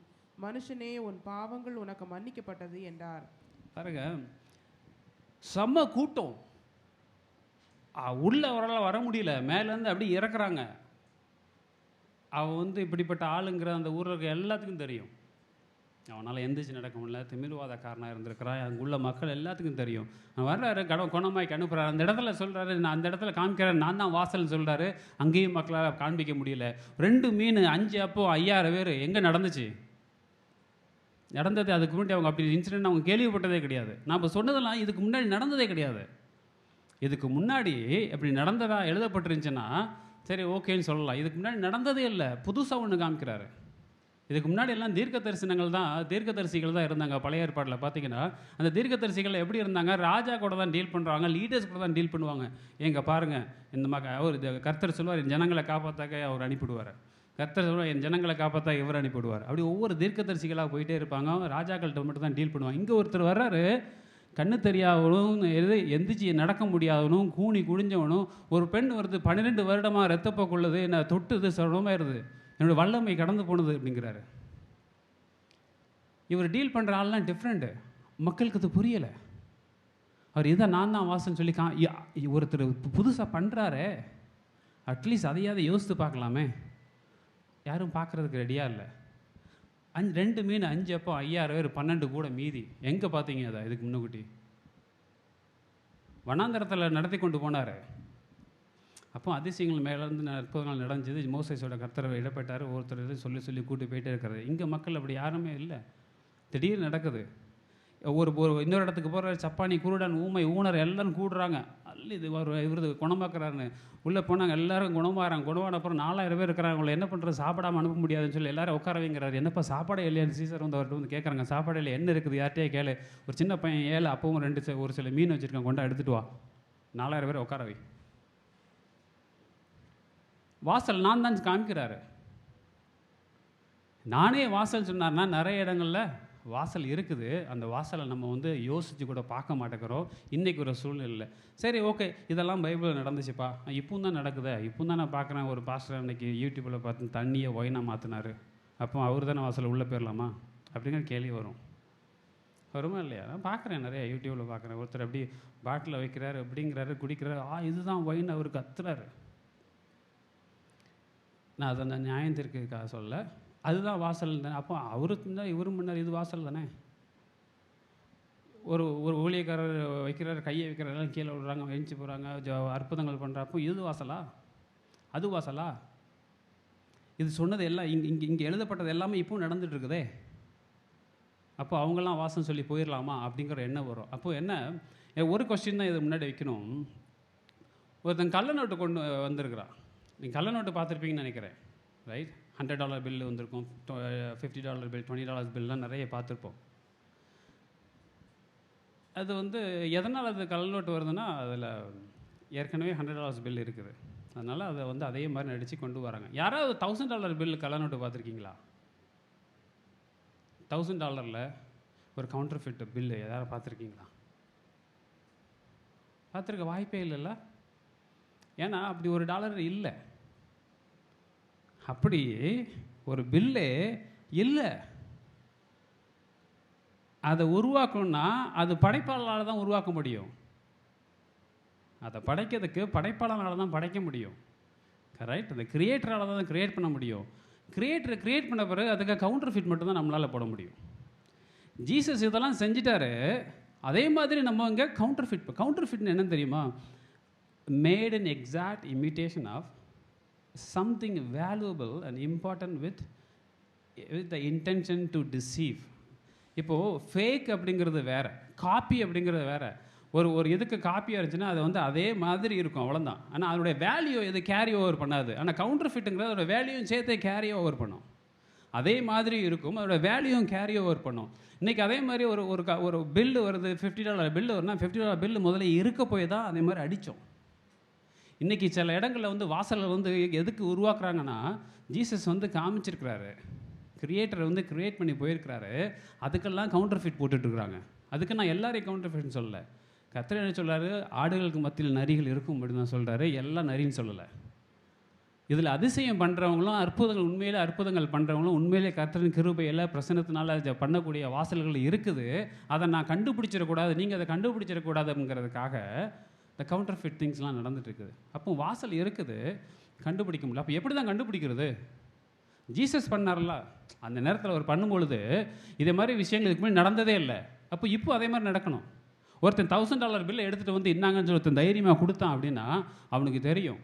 மனுஷனே, உன் பாவங்கள் உனக்கு மன்னிக்கப்பட்டது என்றார். பாருங்க, செம்ம கூட்டம், உள்ள வர முடியல, மேலேருந்து அப்படி இறக்குறாங்க. அவன் வந்து இப்படிப்பட்ட ஆளுங்கிற அந்த ஊரில் இருக்க எல்லாத்துக்கும் தெரியும். அவனால் எந்திரிச்சு நடக்க முடியல, திமிர்வாதக்காரனாக இருந்திருக்கிறான், அங்கே உள்ள மக்கள் எல்லாத்துக்கும் தெரியும். அவன் வர்றாரு, குணமாய்க்கு அனுப்புகிறாரு. அந்த இடத்துல சொல்கிறாரு, நான் அந்த இடத்துல காமிக்கிறேன், நான் தான் வாசல்னு சொல்கிறாரு. அங்கேயும் மக்களால் காண்பிக்க முடியல. 2 மீன் 5 அப்போ 5000 பேர் எங்கே நடந்துச்சு? நடந்தது அதுக்கு முன்னாடி அவங்க அப்படி இன்சிடென்ட் அவங்க கேள்விப்பட்டதே கிடையாது. நான் இப்போ சொன்னதெல்லாம் இதுக்கு முன்னாடி நடந்ததே கிடையாது. இதுக்கு முன்னாடி அப்படி நடந்ததா எழுதப்பட்டிருந்துச்சுன்னா சரி ஓகேன்னு சொல்லலாம். இதுக்கு முன்னாடி நடந்ததே இல்லை, புதுசாக ஒன்று காமிக்கிறாரு. இதுக்கு முன்னாடி எல்லாம் தீர்க்கதரிசனங்கள் தான், தீர்க்கதரிசிகள் தான் இருந்தாங்க. பழைய ஏற்பாட்டில் பார்த்தீங்கன்னா அந்த தீர்க்கதரிசிகள் எப்படி இருந்தாங்க? ராஜா கூட தான் டீல் பண்ணுறாங்க, லீடர்ஸ் கூட தான் டீல் பண்ணுவாங்க. எங்கே பாருங்கள், இந்த அவர் கர்த்தர் சொல்லுவார், என் ஜனங்களை காப்பாற்றாக்க அவர் அனுப்பிவிடுவார். கர்த்தர் சொல்லுவார், என் ஜனங்களை காப்பாற்ற இவர் அனுப்பிவிடுவார். அப்படி ஒவ்வொரு தீர்க்கதரிசிகளாக போயிட்டே இருப்பாங்க. ராஜாக்கள்கிட்ட மட்டும் தான் டீல் பண்ணுவாங்க. இங்கே ஒருத்தர் வர்றாரு, கண்ணு தெரியாதவனும் எந்திரிச்சு நடக்க முடியாதவனும் கூனி குடிஞ்சவனும், ஒரு பெண் வருது 12 வருடமாக ரத்தப்போக்குள்ளது, என்ன தொட்டுது சுகமாயிருது, என்னோட வல்லமை கடந்து போனது அப்படிங்கிறாரு. இவர் டீல் பண்ணுற ஆள்லாம் டிஃப்ரெண்ட்டு. மக்களுக்கு அது புரியலை. அவர் இதை நான் தான் வாசன்னு சொல்லி ஒருத்தர் புதுசாக பண்ணுறாரு, அட்லீஸ்ட் அதையாவது யோசித்து பார்க்கலாமே. யாரும் பார்க்குறதுக்கு ரெடியாக இல்லை. 2 மீன் 5 அப்போ 5000 பேர் 12 கூட மீதி. எங்கே பார்த்தீங்க அதை? இதுக்கு முன்னுக்கூட்டி வனாந்தரத்தில் நடத்தி கொண்டு போனார். அப்போ அதிசயங்கள் மேலேருந்து அற்புதங்கள் நடந்தது. மோசேஸோட கர்த்தரை இடப்பட்டார். ஒருத்தர் சொல்லி சொல்லி கூட்டி போயிட்டே இருக்கிறது. இங்கே மக்கள் அப்படி யாருமே இல்லை. திடீர்னு நடக்குது. ஒரு இன்னொரு இடத்துக்கு போகிற சப்பானி, குருடன், ஊமை, ஊனர் எல்லோரும் கூடுறாங்க. அல்ல இது இவரது குணமாக்குறாருன்னு உள்ளே போனாங்க. எல்லோரும் குணமாகறாங்க. குணமான அப்புறம் 4000 பேர் இருக்கிறாங்க. அவங்களை என்ன பண்ணுறது? சாப்பிடாமல் அனுப்ப முடியாதுன்னு சொல்லி எல்லோரும் உட்கார வைங்கிறாரு. என்னப்பா சாப்பாடே இல்லையான்னு சீசர் வந்து அவர்கிட்ட வந்து கேட்குறாங்க. சாப்பாடு இல்லை, என்ன இருக்குது யார்கிட்டயே கேளு. ஒரு சின்ன பையன் 7 அப்பவும் ஒரு சில மீன் வச்சுருக்கான், கொண்டா எடுத்துகிட்டு வா. 4000 பேர் உட்கார வை. வாசல் நான் தான் காமிக்கிறாரு. நானே வாசல் சொன்னார்னா நிறைய இடங்களில் வாசல் இருக்குது. அந்த வாசலை நம்ம வந்து யோசித்து கூட பார்க்க மாட்டேங்கிறோம் இன்றைக்கி ஒரு சூழ்நிலை. சரி ஓகே, இதெல்லாம் பைபிளில் நடந்துச்சுப்பா, இப்பவும் தான் நடக்குது. இப்பவும் தான் நான் பார்க்குறேன், ஒரு பாஸ்டர் அன்றைக்கி யூடியூப்பில் பார்த்து தண்ணியை ஒயினாக மாற்றினார். அப்போ அவர் தானே வாசல் உள்ளே போயிடலாமா அப்படிங்கிற கேள்வி வருமா இல்லையா? நான் பார்க்குறேன், நிறைய யூடியூப்பில் பார்க்குறேன். ஒருத்தர் அப்படி பாட்டில் வைக்கிறாரு, அப்படிங்கிறாரு, குடிக்கிறாரு, இதுதான் ஒயின், அவர் கத்துறாரு. நான் அதை நான் நியாயத்திற்காக சொல்ல, அதுதான் வாசல் தானே. அப்போ அவரு தான் இவரும் முன்னார், இது வாசல் தானே. ஒரு ஊழியக்காரர் வைக்கிறார், கையை வைக்கிறாரெல்லாம் கீழே விடுறாங்க, எழுச்சி போகிறாங்க, அற்புதங்கள் பண்ணுறப்போ இது வாசலா? அது வாசலா? இது சொன்னது எல்லாம் இங்கே எழுதப்பட்டது எல்லாமே இப்போவும் நடந்துகிட்ருக்குதே. அப்போ அவங்களாம் வாசம் சொல்லி போயிடலாமா அப்படிங்கிற எண்ணம் வரும். அப்போது என்ன, ஒரு கொஸ்டின் தான் இது முன்னாடி வைக்கணும். ஒருத்தன் கள்ள நோட்டு கொண்டு வந்திருக்கிறான். நீங்கள் கள்ள நோட்டு பார்த்துருப்பீங்கன்னு நினைக்கிறேன், ரைட்? $100 பில்லு வந்திருக்கும், $50 பில், $20 பில்லாம் நிறைய பார்த்துருப்போம். அது வந்து எதனால் அது கள்ள நோட்டு வருதுன்னா, அதில் ஏற்கனவே $100 பில் இருக்குது. அதனால் அதை வந்து அதே மாதிரி நடித்து கொண்டு வராங்க. யாராவது $1000 பில்லு கள்ள நோட்டு பார்த்துருக்கீங்களா? $1000 ஒரு கவுண்டர்ஃபிட் பில்லு எதாவது பார்த்துருக்கீங்களா? பார்த்துருக்க வாய்ப்பே இல்லைல்ல. ஏன்னா அப்படி ஒரு டாலர் இல்லை, அப்படி ஒரு பில்லே இல்லை. அதை உருவாக்கணும்னா அது படைப்பாளரால் தான் உருவாக்க முடியும். அதை படைக்கிறதுக்கு படைப்பாளரால் தான் படைக்க முடியும், கரெக்ட்? அந்த கிரியேட்டரால் தான் கிரியேட் பண்ண முடியும். கிரியேட்டரை கிரியேட் பண்ண பிறகு அதுக்கு கவுண்டர் ஃபிட் மட்டும் தான் நம்மளால் போட முடியும். ஜீசஸ் இதெல்லாம் செஞ்சிட்டாரு. அதே மாதிரி நம்ம இங்கே கவுண்டர் ஃபிட்னு என்னன்னு தெரியுமா? Made an exact imitation of something valuable and important with the intention to deceive. இப்போது ஃபேக் அப்படிங்கிறது வேறு, காப்பி அப்படிங்கிறது வேறு. ஒரு இதுக்கு காப்பியாக இருந்துச்சுன்னா அது வந்து அதே மாதிரி இருக்கும், அவ்வளோதான். ஆனால் அதோடைய வேல்யூ எது கேரி ஓவர் பண்ணாது. ஆனால் கவுண்டர் ஃபிட்டுங்கிறது அதோட வேல்யூவும் சேர்த்து கேரி ஓவர் பண்ணும். அதே மாதிரி இருக்கும், அதோட வேல்யூவும் கேரி ஓவர் பண்ணும். இன்றைக்கி அதே மாதிரி ஒரு பில்லு வருது, $50 பில்லு வருதுன்னா $50 பில்லு முதல்ல இருக்க போய் தான் அதே மாதிரி அடித்தோம். இன்றைக்கி சில இடங்களில் வந்து வாசலில் வந்து எதுக்கு உருவாக்குறாங்கன்னா, ஜீசஸ் வந்து காமிச்சிருக்கிறாரு, கிரியேட்டரை வந்து கிரியேட் பண்ணி போயிருக்கிறாரு, அதுக்கெல்லாம் கவுண்டர் ஃபிட் போட்டுட்ருக்குறாங்க. அதுக்கு நான் எல்லாரையும் கவுண்டர் ஃபிட்னு சொல்லலை. கர்த்தர் என்ன சொல்கிறாரு? ஆடுகளுக்கு மத்தியில் நரிகள் இருக்கும் அப்படின்னு தான் சொல்கிறாரு, எல்லாம் நரின்னு சொல்லலை. இதில் அதிசயம் பண்ணுறவங்களும் உண்மையிலே அற்புதங்கள் பண்ணுறவங்களும் உண்மையிலே கர்த்தரின் கிருபையில் பிரசன்னத்தினால பண்ணக்கூடிய வாசல்கள் இருக்குது. அதை நான் கண்டுபிடிச்சிடக்கூடாது, நீங்கள் அதை கண்டுபிடிச்சிடக்கூடாதுங்கிறதுக்காக இந்த கவுண்டர் ஃபிட் திங்ஸ்லாம் நடந்துகிட்டு இருக்குது. அப்போ வாசல் இருக்குது, கண்டுபிடிக்க முடியல. அப்போ எப்படி தான் கண்டுபிடிக்கிறது? ஜீசஸ் பண்ணார்ல, அந்த நேரத்தில் அவர் பண்ணும்பொழுது இதே மாதிரி விஷயங்கள் இதுக்கு முன்னாடி நடந்ததே இல்லை. அப்போ இப்போ அதே மாதிரி நடக்கணும். ஒருத்தன் $1000 பில்லை எடுத்துகிட்டு வந்து இன்னாங்கன்னு சொல்லி ஒருத்தன் தைரியமாக கொடுத்தான் அப்படின்னா அவனுக்கு தெரியும்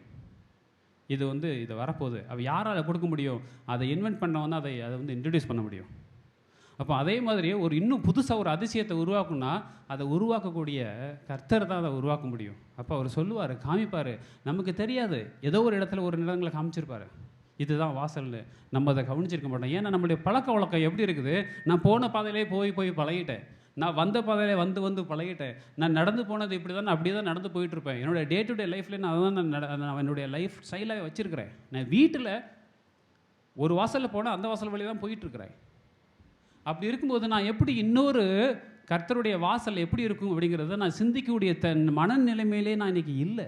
இது வந்து இது வரப்போகுது. அவள் யாரால் கொடுக்க முடியும்? அதை இன்வென்ட் பண்ணவன் தான் அதை வந்து இன்ட்ரடியூஸ் பண்ண முடியும். அப்போ அதே மாதிரி ஒரு இன்னும் புதுசாக ஒரு அதிசயத்தை உருவாக்குனா அதை உருவாக்கக்கூடிய கர்த்தர் தான் அதை உருவாக்க முடியும். அப்போ அவர் சொல்லுவார், காமிப்பார். நமக்கு தெரியாது, ஏதோ ஒரு இடத்துல ஒரு நிலங்களை காமிச்சிருப்பார், இதுதான் வாசல்னு. நம்ம அதை கவனிச்சிருக்க மாட்டோம். ஏன்னா நம்மளுடைய பழக்க வழக்கம் எப்படி இருக்குது, நான் போன பாதையிலே போய் பழகிட்டேன், நான் வந்த பாதையிலே வந்து பழகிட்டேன், நான் நடந்து போனது இப்படி தான், அப்படியே தான் நடந்து போயிட்டுருப்பேன். என்னுடைய டே டு டே லைஃப்லேயே நான் அதான் நான் என்னுடைய லைஃப் ஸ்டைலாக வச்சுருக்கிறேன். நான் வீட்டில் ஒரு வாசலில் போனால் அந்த வாசல் வழி தான் போயிட்டுருக்கிறேன். அப்படி இருக்கும்போது நான் எப்படி இன்னொரு கர்த்தருடைய வாசல் எப்படி இருக்கும் அப்படிங்கிறத நான் சிந்திக்கக்கூடிய மனநிலைமையிலே நான் இன்றைக்கி இல்லை.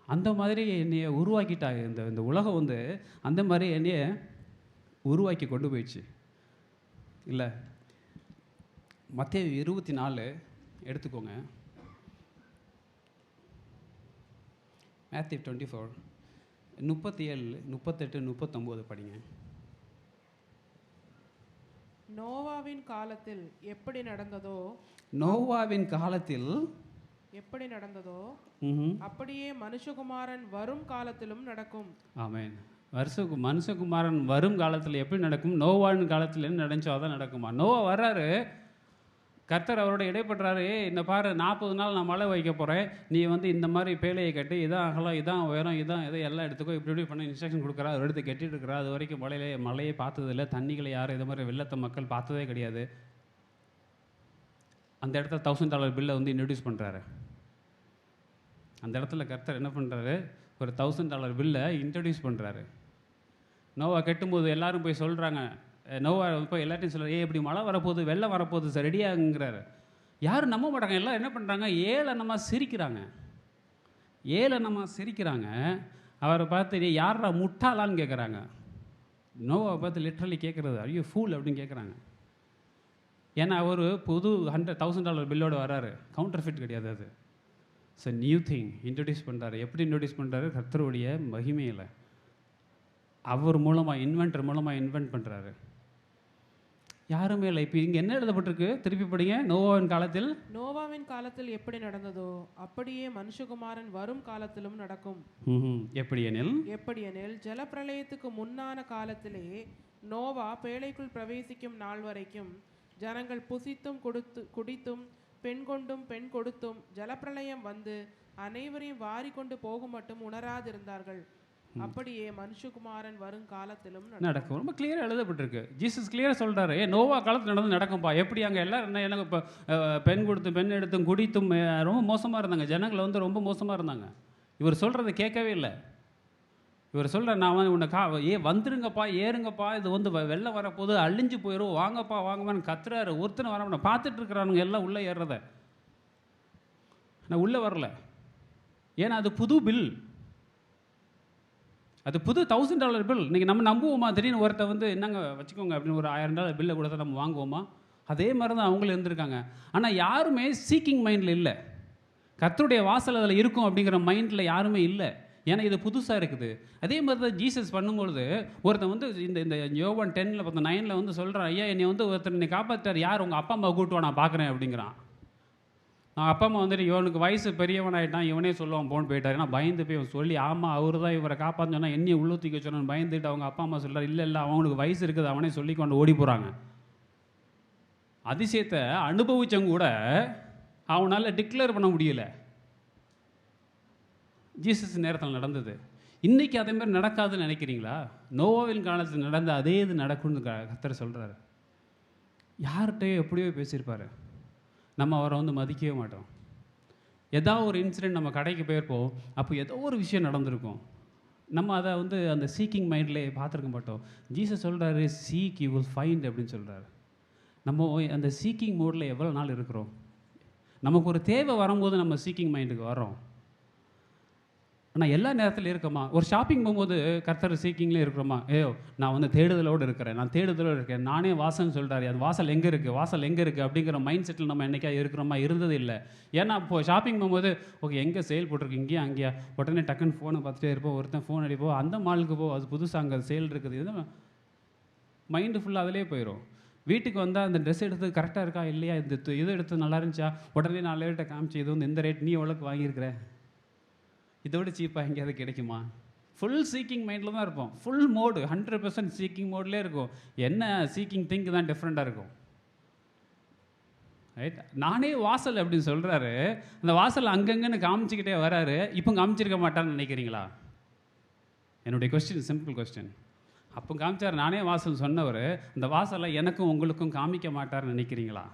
அந்த மாதிரி என்னைய உருவாக்கிட்டாங்க. இந்த உலகம் வந்து அந்த மாதிரி என்னைய உருவாக்கி கொண்டு போயிடுச்சு இல்லை. மத்தேயு 24 எடுத்துக்கோங்க. மேத்யூ 24 37 38 39 படிங்க. நோவாவின் காலத்தில் எப்படி நடந்ததோ, நோவாவின் காலத்தில் எப்படி நடந்ததோ அப்படியே மனுஷகுமாரன் வரும் காலத்திலும் நடக்கும். ஆமென். மனுஷகுமாரன் வரும் காலத்தில் எப்படி நடக்கும்? நோவாவின் காலத்தில் என்ன நடந்துச்சோ அதான் நடக்குமா? நோவா வர்றாரு, கர்த்தர் அவரோட இடைப்படுறாரு. இந்த பாரு, 40 நாள் நான் மழை வைக்க போகிறேன், நீ வந்து இந்த மாதிரி பேழையை கட்டி, இதான் அகலம், இதான் உயரம், இதான் இதை எல்லாம் எடுத்துக்கோ, இப்படி பண்ண இன்ஸ்ட்ரக்ஷன் கொடுக்குறா. அவர் எடுத்து கட்டிட்டு இருக்கிறா. அது வரைக்கும் மழையே பார்த்ததில்லை, தண்ணிகளை யாரும் இது மாதிரி வெள்ளத்தை மக்கள் பார்த்ததே கிடையாது. அந்த இடத்துல $1000 பில்லை வந்து இன்ட்ரடியூஸ் பண்ணுறாரு. அந்த இடத்துல கர்த்தர் என்ன பண்ணுறாரு, ஒரு $1000 பில்லை இன்ட்ரடியூஸ் பண்ணுறாரு. நோவா கட்டும்போது எல்லாரும் போய் சொல்கிறாங்க, நோவா இப்போ எல்லாத்தையும் சொல்கிறார், இப்படி மழை வரப்போகுது, வெள்ளம் வரப்போகுது சார், ரெடியாகுங்கிறாரு. யாரும் நம்ப மாட்டாங்க. எல்லாம் என்ன பண்ணுறாங்க, ஏளனமாக சிரிக்கிறாங்க. அவரை பார்த்து யாரா முட்டாளான்னு கேட்குறாங்க. நோவாவை பார்த்து லிட்ரலி கேட்குறது, ஐயோ ஃபூல் அப்படின்னு கேட்குறாங்க. ஏன்னா அவர் புது $1000 பில்லோடு வராரு, கவுண்டர் ஃபிட் கிடையாது அது. ஸோ நியூ திங் இன்ட்ரடியூஸ் பண்ணுறாரு. எப்படி இன்ட்ரடியூஸ் பண்ணுறாரு? கர்த்தருடைய மகிமையில் அவர் மூலமாக இன்வென்டர் மூலமாக இன்வென்ட் பண்ணுறாரு. யாருமே இல்லை. இப்போ இங்கே என்ன எழுதப்பட்டிருக்கு, திருப்பி படிங்க. நோவாவின் காலத்தில் எப்படி நடந்ததோ அப்படியே மனுஷகுமாரன் வரும் காலத்திலும் நடக்கும். எப்படியெனில் ஜலப்பிரளயத்துக்கு முன்னான காலத்திலே நோவா பேழைக்குள் பிரவேசிக்கும் நாள் வரைக்கும் ஜனங்கள் புசித்தும் குடித்தும் பெண் கொண்டும் பெண் கொடுத்தும் ஜலப்பிரளயம் வந்து அனைவரையும் வாரி கொண்டு போகும் மட்டும் உணராதிருந்தார்கள். அப்படியே மனுஷகுமாரன் வரும் காலத்திலும் நடக்கும். ரொம்ப கிளியராக எழுதப்பட்டிருக்கு. ஜீசஸ் கிளியராக சொல்கிறாரு, நோவா காலத்தில் நடந்து நடக்கும்பா. எப்படி அங்கே எல்லோரும் என்ன இப்போ பெண் கொடுத்து பெண் எடுத்தும் குடித்தும் ரொம்ப மோசமாக இருந்தாங்க. ஜனங்களை வந்து ரொம்ப மோசமாக இருந்தாங்க. இவர் சொல்கிறத கேட்கவே இல்லை. இவர் சொல்கிற, நான் வந்து உன்னை வந்துருங்கப்பா, ஏறுங்கப்பா, இது வந்து வெள்ளம் வரப்போது, அழிஞ்சு போயிடும், வாங்கப்பா வாங்கப்பான்னு கத்துறாரு. ஒருத்தனை வர பார்த்துட்டு இருக்கிறானுங்க எல்லாம் உள்ளே ஏறுறத. நான் உள்ளே வரல, ஏன்னா அது புது பில், அது புது $1000 பில். இன்றைக்கி நம்ம நம்புவோமா? திடீர்னு ஒருத்தர் வந்து என்னங்க வச்சுக்கோங்க அப்படின்னு ஒரு $1000 பில்லை கொடுத்தா நம்ம வாங்குவோமா? அதே மாதிரி தான் அவங்களும் இருந்திருக்காங்க. ஆனால் யாருமே சீக்கிங் மைண்டில் இல்லை. கர்த்தருடைய வாசல் அதில் இருக்கும் அப்படிங்கிற மைண்டில் யாருமே இல்லை. ஏன்னா இது புதுசாக இருக்குது. அதே மாதிரி தான் ஜீசஸ் பண்ணும்பொழுது ஒருத்தன் வந்து இந்த யோவான் 10:9 வந்து சொல்கிறான், ஐயா என்னை வந்து ஒருத்தர் என்னை காப்பாற்றார், யார்? உங்கள் அப்பா அம்மா கூட்டுவா, நான் பார்க்குறேன் அப்படிங்கிறான். நான் அப்பா அம்மா வந்துட்டு இவனுக்கு வயசு பெரியவனாயிட்டான், இவனே சொல்லுவான் போன்னு போயிட்டார். ஏன்னா பயந்து போய் சொல்லி, ஆமாம் அவர் தான் இவரை காப்பாற்ற சொன்னால் என்னையை உள்ளூற்றிக்க சொன்னான்னு பயந்துட்டு அவங்க அப்பா அம்மா சொல்கிறார், இல்லை அவனுக்கு வயசு இருக்குது, அவனே சொல்லி கொண்டு ஓடி போகிறாங்க. அதிசயத்தை அனுபவிச்சவங்க கூட அவனால் டிக்ளேர் பண்ண முடியல. ஜீசஸ் நேரத்தில் நடந்தது. இன்றைக்கி அதே மாதிரி நடக்காதுன்னு நினைக்கிறீங்களா? நோவாவின் காலத்தில் நடந்த அதே இது நடக்கும்னு கர்த்தர் சொல்கிறாரு. யார்கிட்டையோ எப்படியோ பேசியிருப்பார், நம்ம அவரை வந்து மதிக்கவே மாட்டோம். ஏதாவது ஒரு இன்சிடெண்ட் நம்ம கடைக்கு போயிருப்போம், அப்போ ஏதோ ஒரு விஷயம் நடந்திருக்கும், நம்ம அதை வந்து அந்த சீக்கிங் மைண்ட்லேயே பார்த்துருக்க மாட்டோம். ஜீசஸ் சொல்கிறாரு, சீக் யூ வில் ஃபைண்ட் அப்படின்னு சொல்கிறாரு. நம்ம அந்த சீக்கிங் மோடில் எவ்வளோ நாள் இருக்கிறோம்? நமக்கு ஒரு தேவை வரும்போது நம்ம சீக்கிங் மைண்டுக்கு வரோம். ஆனால் எல்லா நேரத்திலும் இருக்கோமா? ஒரு ஷாப்பிங் போகும்போது கர்த்தர் சீக்கிங்லேயே இருக்கிறோமா? நான் வந்து தேடுதலோடு இருக்கிறேன், நான் தேடுதலோடு இருக்கேன், நானே வாசல்னு சொல்கிறாரு, அது வாசல் எங்கே இருக்குது, வாசல் எங்கே இருக்குது அப்படிங்கிற மைண்ட் செட்டில் நம்ம என்றைக்கா இருக்கிறோமா? இருந்தது இல்லை. ஏன்னா இப்போ ஷாப்பிங் போகும்போது ஓகே எங்கே சேல் போட்டிருக்கு, இங்கேயா அங்கேயா, உடனே டக்குன்னு ஃபோனை பார்த்துட்டே இருப்போம், ஒருத்தன் ஃபோன் அடிப்போம், அந்த மாலுக்கு போ, அது புதுசாக அங்கே சேல் இருக்குது, இது மைண்டு ஃபுல்லாக அதிலே போயிடும். வீட்டுக்கு வந்தால் அந்த ட்ரெஸ் எடுத்து கரெக்டாக இருக்கா இல்லையா, இது எடுத்து நல்லா இருந்துச்சா, உடனே 4 ரேட்டை காமிச்சு, இது வந்து இந்த ரேட் நீ எவ்வளோக்கு வாங்கியிருக்கிற, இதோட சீப்பாக எங்கேயாவது கிடைக்குமா? ஃபுல் சீக்கிங் மைண்டில் தான் இருப்போம். ஃபுல் மோடு 100% சீக்கிங் மோட்லேயே இருக்கும். என்ன சீக்கிங் திங்க் தான் டிஃப்ரெண்ட்டாக இருக்கும். ரைட்? நானே வாசல் அப்படின்னு சொல்கிறாரு, அந்த வாசல் அங்கங்கன்னு காமிச்சிக்கிட்டே வராரு, இப்போ காமிச்சிருக்க மாட்டான்னு நினைக்கிறீங்களா? என்னுடைய கொஸ்டின், சிம்பிள் கொஸ்டின். அப்போ காமிச்சார், நானே வாசல் சொன்னவர், இந்த வாசலை எனக்கும் உங்களுக்கும் காமிக்க மாட்டார்னு நினைக்கிறீங்களா?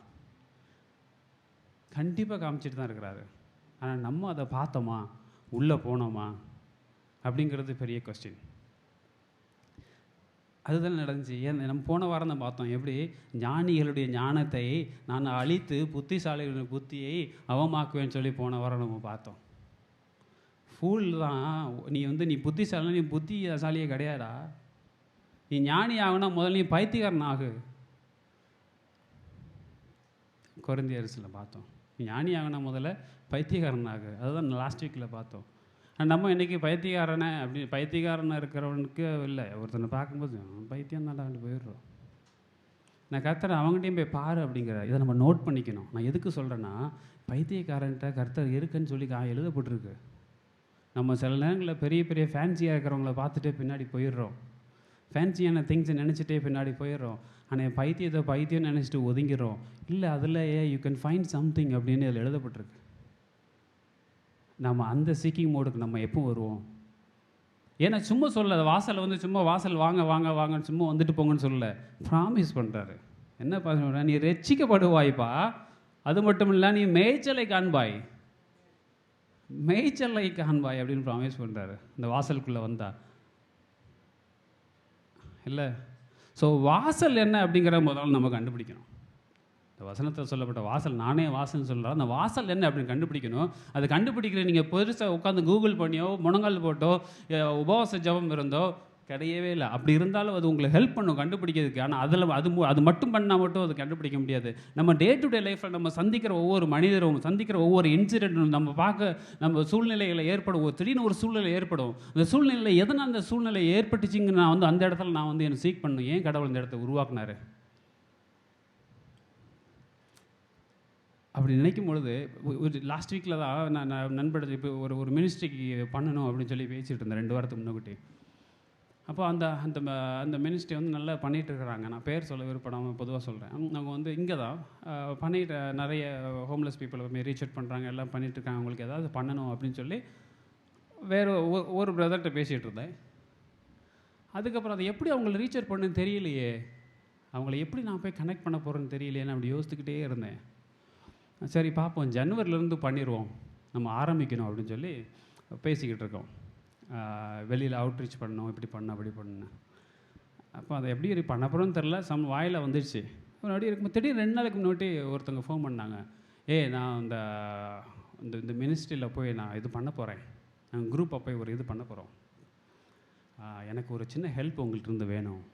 கண்டிப்பாக காமிச்சிட்டு தான் இருக்கிறாரு. ஆனால் நம்ம அதை பார்த்தோமா, உள்ளே போனோமா அப்படிங்கிறது பெரிய கொஸ்டின். அதுதான் நடந்துச்சு. ஏன் நம்ம போன வாரம் தான் பார்த்தோம், எப்படி ஞானிகளுடைய ஞானத்தை நான் அழித்து புத்திசாலிகளுடைய புத்தியை அவமாக்குவேன்னு சொல்லி போன வாரம் நம்ம பார்த்தோம். ஃபூல் தான் நீ புத்திசாலி, நீ புத்திசாலியே கிடையாதா. நீ ஞானி ஆகுனா முதல்ல நீ பைத்தியக்காரன் ஆகு. கொரிந்தியர்ஸில் பார்த்தோம், நீ ஞானி ஆகுனா முதல்ல பைத்தியக்காரன் ஆகு. அதுதான் லாஸ்ட் வீக்கில் பார்த்தோம். நம்ம இன்றைக்கி பைத்தியக்காரனாக இருக்கிறவனுக்கு இல்லை, ஒருத்தனை பார்க்கும்போது பைத்தியம் தான்டான்னு போயிடுறோம். நான் கர்த்தர் அவங்ககிட்டையும் போய் பாரு அப்படிங்கிறார். இதை நம்ம நோட் பண்ணிக்கணும். நான் எதுக்கு சொல்கிறேன்னா, பைத்தியக்காரன்ட்ட கர்த்தர் இருக்குன்னு சொல்லி எழுதப்பட்டிருக்கு. நம்ம சில நேரங்களில் பெரிய பெரிய ஃபேன்சியாக இருக்கிறவங்கள பார்த்துட்டே பின்னாடி போயிடுறோம். ஃபேன்சியான திங்ஸை நினச்சிட்டே பின்னாடி போயிடுறோம். ஆனால் பைத்தியம் நினச்சிட்டு ஒதுங்கிடுறோம். இல்லை, அதில் யூ கேன் ஃபைண்ட் சம்திங் அப்படின்னு அதில் எழுதப்பட்டிருக்கு. நம்ம அந்த சீக்கிங் மோடுக்கு நம்ம எப்போ வருவோம்? ஏன்னா சும்மா சொல்ல, வாசலில் வந்து சும்மா வாசல் வாங்கன்னு சும்மா வந்துட்டு போங்கன்னு சொல்லலை, ப்ராமிஸ் பண்ணுறாரு. என்ன பண்ணுற, நீ ரட்சிக்கப்படுவாய்ப்பா, அது மட்டும் இல்லை நீ மேய்ச்சலை காண்பாய் அப்படின்னு ப்ராமிஸ் பண்ணுறாரு இந்த வாசலுக்குள்ளே வந்தா. இல்லை, ஸோ வாசல் என்ன அப்படிங்கிற முதல்ல நம்ம கண்டுபிடிக்கணும். இந்த வசனத்தில் சொல்லப்பட்ட வாசல், நானே வாசல்னு சொல்கிறேன், அந்த வாசல் என்ன அப்படின்னு கண்டுபிடிக்கணும். அது கண்டுபிடிக்கிற நீங்கள் பெருசாக உட்காந்து கூகுள் பண்ணியோ முழங்கால் போட்டோ உபவாச ஜபம் இருந்தோ கிடையவே இல்லை. அப்படி இருந்தாலும் அது உங்களுக்கு ஹெல்ப் பண்ணும் கண்டுபிடிக்கிறதுக்கு. ஆனால் அது மட்டும் பண்ணால் மட்டும் அது கண்டுபிடிக்க முடியாது. நம்ம டே டு டே லைஃப்பில் நம்ம சந்திக்கிற ஒவ்வொரு மனிதரும், சந்திக்கிற ஒவ்வொரு இன்சிடென்ட்டும், நம்ம சூழ்நிலைகளை ஏற்படும். திடீர்னு ஒரு சூழ்நிலை ஏற்படும். அந்த சூழ்நிலை எதனால் அந்த சூழ்நிலை ஏற்பட்டுச்சுங்க, நான் வந்து அந்த இடத்துல நான் வந்து என்னை சீக் பண்ணணும். ஏன் கடவுள் இந்த இடத்த உருவாக்குனாரு அப்படி நினைக்கும் பொழுது, ஒரு லாஸ்ட் வீக்கில் தான் நான் நண்பர் இப்போ ஒரு மினிஸ்ட்ரிக்கு பண்ணணும் அப்படின்னு சொல்லி பேசிகிட்டு இருந்தேன் 2 வாரத்துக்கு முன்னாடி. அப்போ அந்த மினிஸ்ட்ரி வந்து நல்லா பண்ணிகிட்டு இருக்கிறாங்க. நான் பேர் சொல்ல விருப்பப்படாமல் பொதுவாக சொல்கிறேன். அவங்க வந்து இங்கே தான் பண்ணிட்டு நிறைய ஹோம்லெஸ் பீப்புளை ரீச் அவுட் பண்ணுறாங்க, எல்லாம் பண்ணிகிட்ருக்காங்க. அவங்களுக்கு ஏதாவது பண்ணணும் அப்படின்னு சொல்லி வேறு ஒரு பிரதர்கிட்ட பேசிகிட்டு இருந்தேன். அதுக்கப்புறம் அதை எப்படி அவங்கள ரீச் அவுட் பண்ணுன்னு தெரியலையே, அவங்கள எப்படி நான் போய் கனெக்ட் பண்ண போகிறேன்னு தெரியலையேன்னு அப்படி யோசித்துக்கிட்டே இருந்தேன். சரி பார்ப்போம், ஜனவரிலேருந்து பண்ணிடுவோம், நம்ம ஆரம்பிக்கணும் அப்படின்னு சொல்லி பேசிக்கிட்டு இருக்கோம். வெளியில் அவுட்ரீச் பண்ணணும், இப்படி பண்ணணும் அப்படி பண்ணணும். அப்போ அதை எப்படி பண்ண போகிறோன்னு தெரில, வாயில் வந்துடுச்சு. முன்னாடி இருக்கும்போது திடீர்னு 2 நாளைக்கு முன்னாடி ஒருத்தவங்க ஃபோன் பண்ணாங்க, நான் இந்த மினிஸ்ட்ரியில் போய் நான் இது பண்ண போகிறேன், நாங்கள் குரூப்பாக போய் ஒரு இது பண்ண போகிறோம், எனக்கு ஒரு சின்ன ஹெல்ப் உங்கள்கிட்ட இருந்து வேணும்.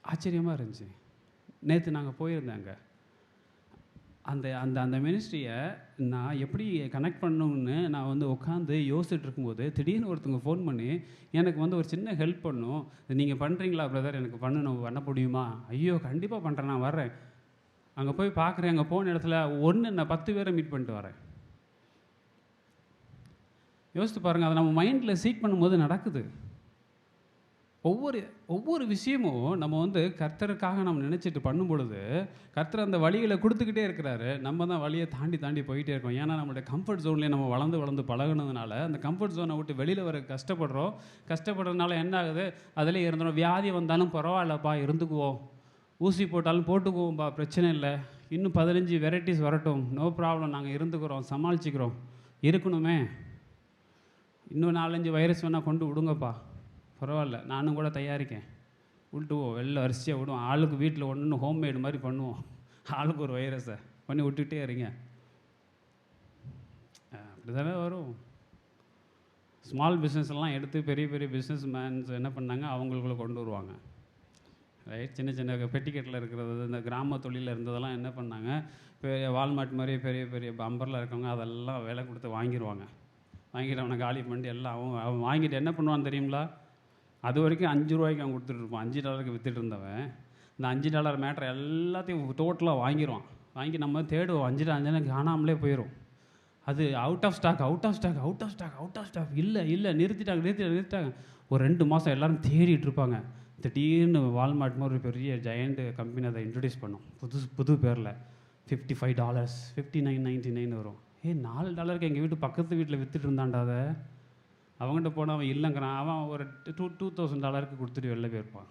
ஆச்சரியமாக இருந்துச்சு. நேற்று நாங்கள் போயிருந்தேங்க. அந்த மினிஸ்ட்ரியை நான் எப்படி கனெக்ட் பண்ணணும்னு நான் வந்து உட்காந்து யோசிச்சுட்டு இருக்கும்போது திடீர்னு ஒருத்தவங்க ஃபோன் பண்ணி, எனக்கு வந்து ஒரு சின்ன ஹெல்ப் பண்ணணும், நீங்கள் பண்ணுறீங்களா பிரதர், எனக்கு பண்ண முடியுமா? ஐயோ கண்டிப்பாக பண்ணுறேன், நான் வர்றேன். அங்கே போய் பார்க்குறேன், அங்கே போன இடத்துல நான் 10 பேரை மீட் பண்ணிட்டு வரேன். யோசித்து பாருங்கள், அதை நம்ம மைண்டில் சீக் பண்ணும்போது நடக்குது. ஒவ்வொரு விஷயமும் நம்ம வந்து கர்த்தருக்காக நம்ம நினச்சிட்டு பண்ணும் பொழுது கர்த்தர் அந்த வழிகளை கொடுத்துக்கிட்டே இருக்கிறாரு. நம்ம தான் வழியை தாண்டி போயிட்டே இருக்கோம். ஏன்னா நம்மளுடைய கம்ஃபர்ட் ஜோன்லேயே நம்ம வளர்ந்து பழகுனதுனால அந்த கம்ஃபர்ட் ஜோனை விட்டு வெளியில் வர கஷ்டப்படுறதுனால என்ன ஆகுது, அதிலே இருந்தோம். வியாதி வந்தாலும் பரவாயில்லப்பா, இருந்துக்குவோம், ஊசி போட்டாலும் போட்டுக்குவோம்ப்பா, பிரச்சனை இல்லை, இன்னும் 15 வெரைட்டிஸ் வரட்டும், நோ ப்ராப்ளம், நாங்கள் இருந்துக்கிறோம், சமாளிச்சுக்கிறோம், இருக்கணுமே, இன்னும் 4-5 வைரஸ் வேணால் கொண்டு விடுங்கப்பா, பரவாயில்ல, நானும் கூட தயாரிக்கேன், விட்டுவோம், வெளில வரிசையாக விடுவோம், ஆளுக்கு வீட்டில் ஒன்று ஹோம்மேடு மாதிரி பண்ணுவோம், ஆளுக்கு ஒரு வைரஸை பண்ணி விட்டுக்கிட்டே இருங்க. அப்படி தானே வரும். ஸ்மால் பிஸ்னஸ்லாம் எடுத்து பெரிய பெரிய பிஸ்னஸ் மேன்ஸ் என்ன பண்ணாங்க, அவங்களுக்குள்ள கொண்டு வருவாங்க. ரைட். சின்ன சின்ன பெட்டிக்கெட்டில் இருக்கிறது, இந்த கிராம தொழிலில் இருந்ததெல்லாம் என்ன பண்ணாங்க, பெரிய வால்மார்ட் மாதிரி பெரிய பெரிய பம்பரில் இருக்கவங்க அதெல்லாம் விலை கொடுத்து வாங்கிடுவாங்க. வாங்கிட்டு அவனை காலி பண்ணிட்டு எல்லாம் அவன் வாங்கிட்டு என்ன பண்ணுவான்னு தெரியுங்களா? அது வரைக்கும் 5 ரூபாய்க்கு அவன் கொடுத்துட்டு இருப்பான். $5 விற்றுட்டு இருந்தவன் இந்த $5 மேட்ரு எல்லாத்தையும் டோட்டலாக வாங்கிடுவான். வாங்கி நம்ம தேடுவோம், 5 காணாமலே போயிடும். அது அவுட் ஆஃப் ஸ்டாக் இல்லை நிறுத்திட்டாங்க. ஒரு 2 மாதம் எல்லோரும் தேடிட்டு இருப்பாங்க. திடீர்னு வால்மார்ட் மாதிரி ஒரு பெரிய ஜெயண்ட் கம்பெனி அதை இன்ட்ரடியூஸ் பண்ணும், புது பேரில். $55 $59.99 வரும். $4 எங்கள் வீட்டு பக்கத்து வீட்டில் விற்றுட்டு இருந்தான்டா. அதை அவங்ககிட்ட போனால் அவன் இல்லைங்கிறான். அவன் ஒரு $2,000 கொடுத்துட்டு வெளில போயிருப்பான்.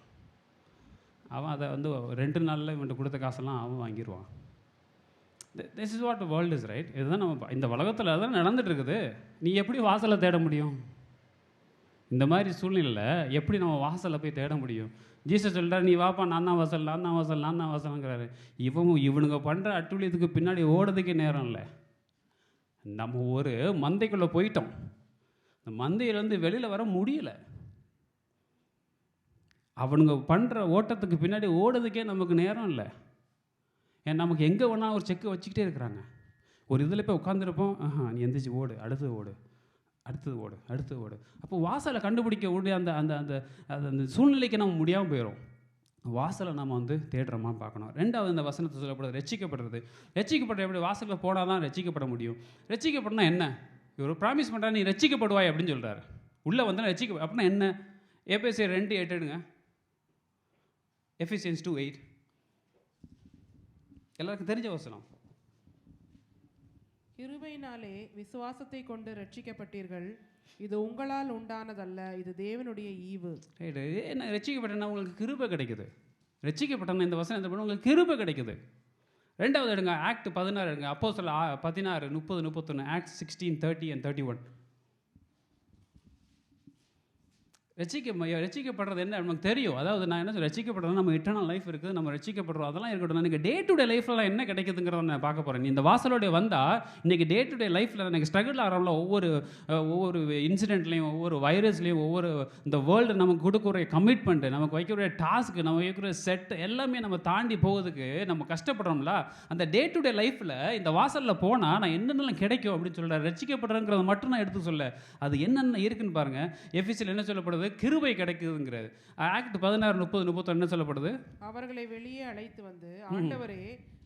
அவன் அதை வந்து 2 நாளில் இவன்கிட்ட கொடுத்த காசெல்லாம் அவன் வாங்கிடுவான். This is what world is, right. இதுதான் நம்ம இந்த உலகத்தில் தான் நடந்துட்டு இருக்குது. நீ எப்படி வாசலை தேட முடியும்? இந்த மாதிரி சூழ்நிலையில் எப்படி நம்ம வாசலை போய் தேட முடியும்? ஜீசஸ் சொல்கிறார், நீ வாப்பா, நான் தான் வாசல்ங்கிறாரு. இவனுங்க பண்ணுற அட்டுழியத்துக்கு பின்னாடி ஓடுறதுக்கே நேரம் இல்லை. நம்ம ஒரு மந்தைக்குள்ளே போயிட்டோம், இந்த மந்தையிலேருந்து வெளியில் வர முடியலை. அவனுங்க பண்ணுற ஓட்டத்துக்கு பின்னாடி ஓடுறதுக்கே நமக்கு நேரம் இல்லை. ஏன் நமக்கு எங்கே வேணால் ஒரு செக்கு வச்சுக்கிட்டே இருக்கிறாங்க. ஒரு இதில் போய் உட்காந்துருப்போம், நீ எந்திரிச்சு ஓடு, அடுத்தது ஓடு. அப்போ வாசலை கண்டுபிடிக்க முடிய அந்த அந்த அந்த அந்த சூழ்நிலைக்கு நம்ம முடியாமல் போயிடும். வாசலை நம்ம வந்து தேடுறோமா பார்க்கணும். 2வது இந்த வசனத்தை சொல்லப்படுறது ரட்சிக்கப்படுறது. ரட்சிக்கப்படுற எப்படி? வாசலில் போனால் தான் ரட்சிக்கப்பட முடியும். ரட்சிக்கப்படனா என்ன? இவர் ப்ராமிஸ் பண்ணுறா, நீ ரட்சிக்கப்படுவாய் அப்படின்னு சொல்கிறாரு. உள்ளே வந்து ரட்சிக்க அப்படின்னா என்ன? எபேசியர் 2:8 எடுங்க. எஃபேசியன்ஸ் 2:8 எல்லாருக்கும் தெரிஞ்ச வசனம். கிருபையினாலே விசுவாசத்தை கொண்டு ரட்சிக்கப்பட்டீர்கள், இது உங்களால் உண்டானதல்ல, இது தேவனுடைய ஈவு. ரைட்டு. என்ன ரட்சிக்கப்பட்டனா உங்களுக்கு கிருபை கிடைக்குது. ரட்சிக்கப்பட்டனா இந்த வசனம் எந்த பண்ண உங்களுக்கு கிருபை கிடைக்குது. 2வது எடுங்க, ஆக்ட் 16 எடுங்க. அப்போஸ்தலர் 16 30 31. Act 16:30 and 31. ரட்சிக்கப்படுறது என்ன நமக்கு தெரியும். அதாவது நான் என்ன ரட்சிக்கப்படுறது, நம்ம இட்டர்னல் லைஃப் இருக்குது, நம்ம ரட்சிக்கப்படுறோம், அதெல்லாம் இருக்கட்டும். எனக்கு டே டு டே லைஃப்லாம் என்ன கிடைக்குதுங்கிறத நான் பார்க்க போகிறேன். நீ இந்த வாசலோடைய வந்தால் இன்றைக்கி டே டு டே லைஃப்பில் எனக்கு ஸ்ட்ரகிள் ஆகிறோம்ல, ஒவ்வொரு இன்சிடென்ட்லேயும், ஒவ்வொரு வைரஸ்லேயும், ஒவ்வொரு இந்த வேர்ல்டு நமக்கு கொடுக்குற கமிட்மெண்ட்டு, நமக்கு வைக்கிற டாஸ்க்கு, நம்ம வைக்கிற செட் எல்லாமே நம்ம தாண்டி போகிறதுக்கு நம்ம கஷ்டப்படுறோம்ல. அந்த டே டு டே லைஃப்பில் இந்த வாசலில் போனால் நான் என்னென்னலாம் கிடைக்கும் அப்படின்னு சொல்கிறேன். ரட்சிக்கப்படுறேங்கிறத மட்டும் நான் எடுத்து சொல்ல, அது என்னென்ன இருக்குன்னு பாருங்கள். எஃபேசியர் என்ன சொல்லப்படுது? கிருபை கிடைக்குதுங்கிறது. ஆக்ட் 16 30 31 என்ன சொல்லப்படுது? அவர்களை வெளியே அழைத்து வந்து, ஆண்டவரே,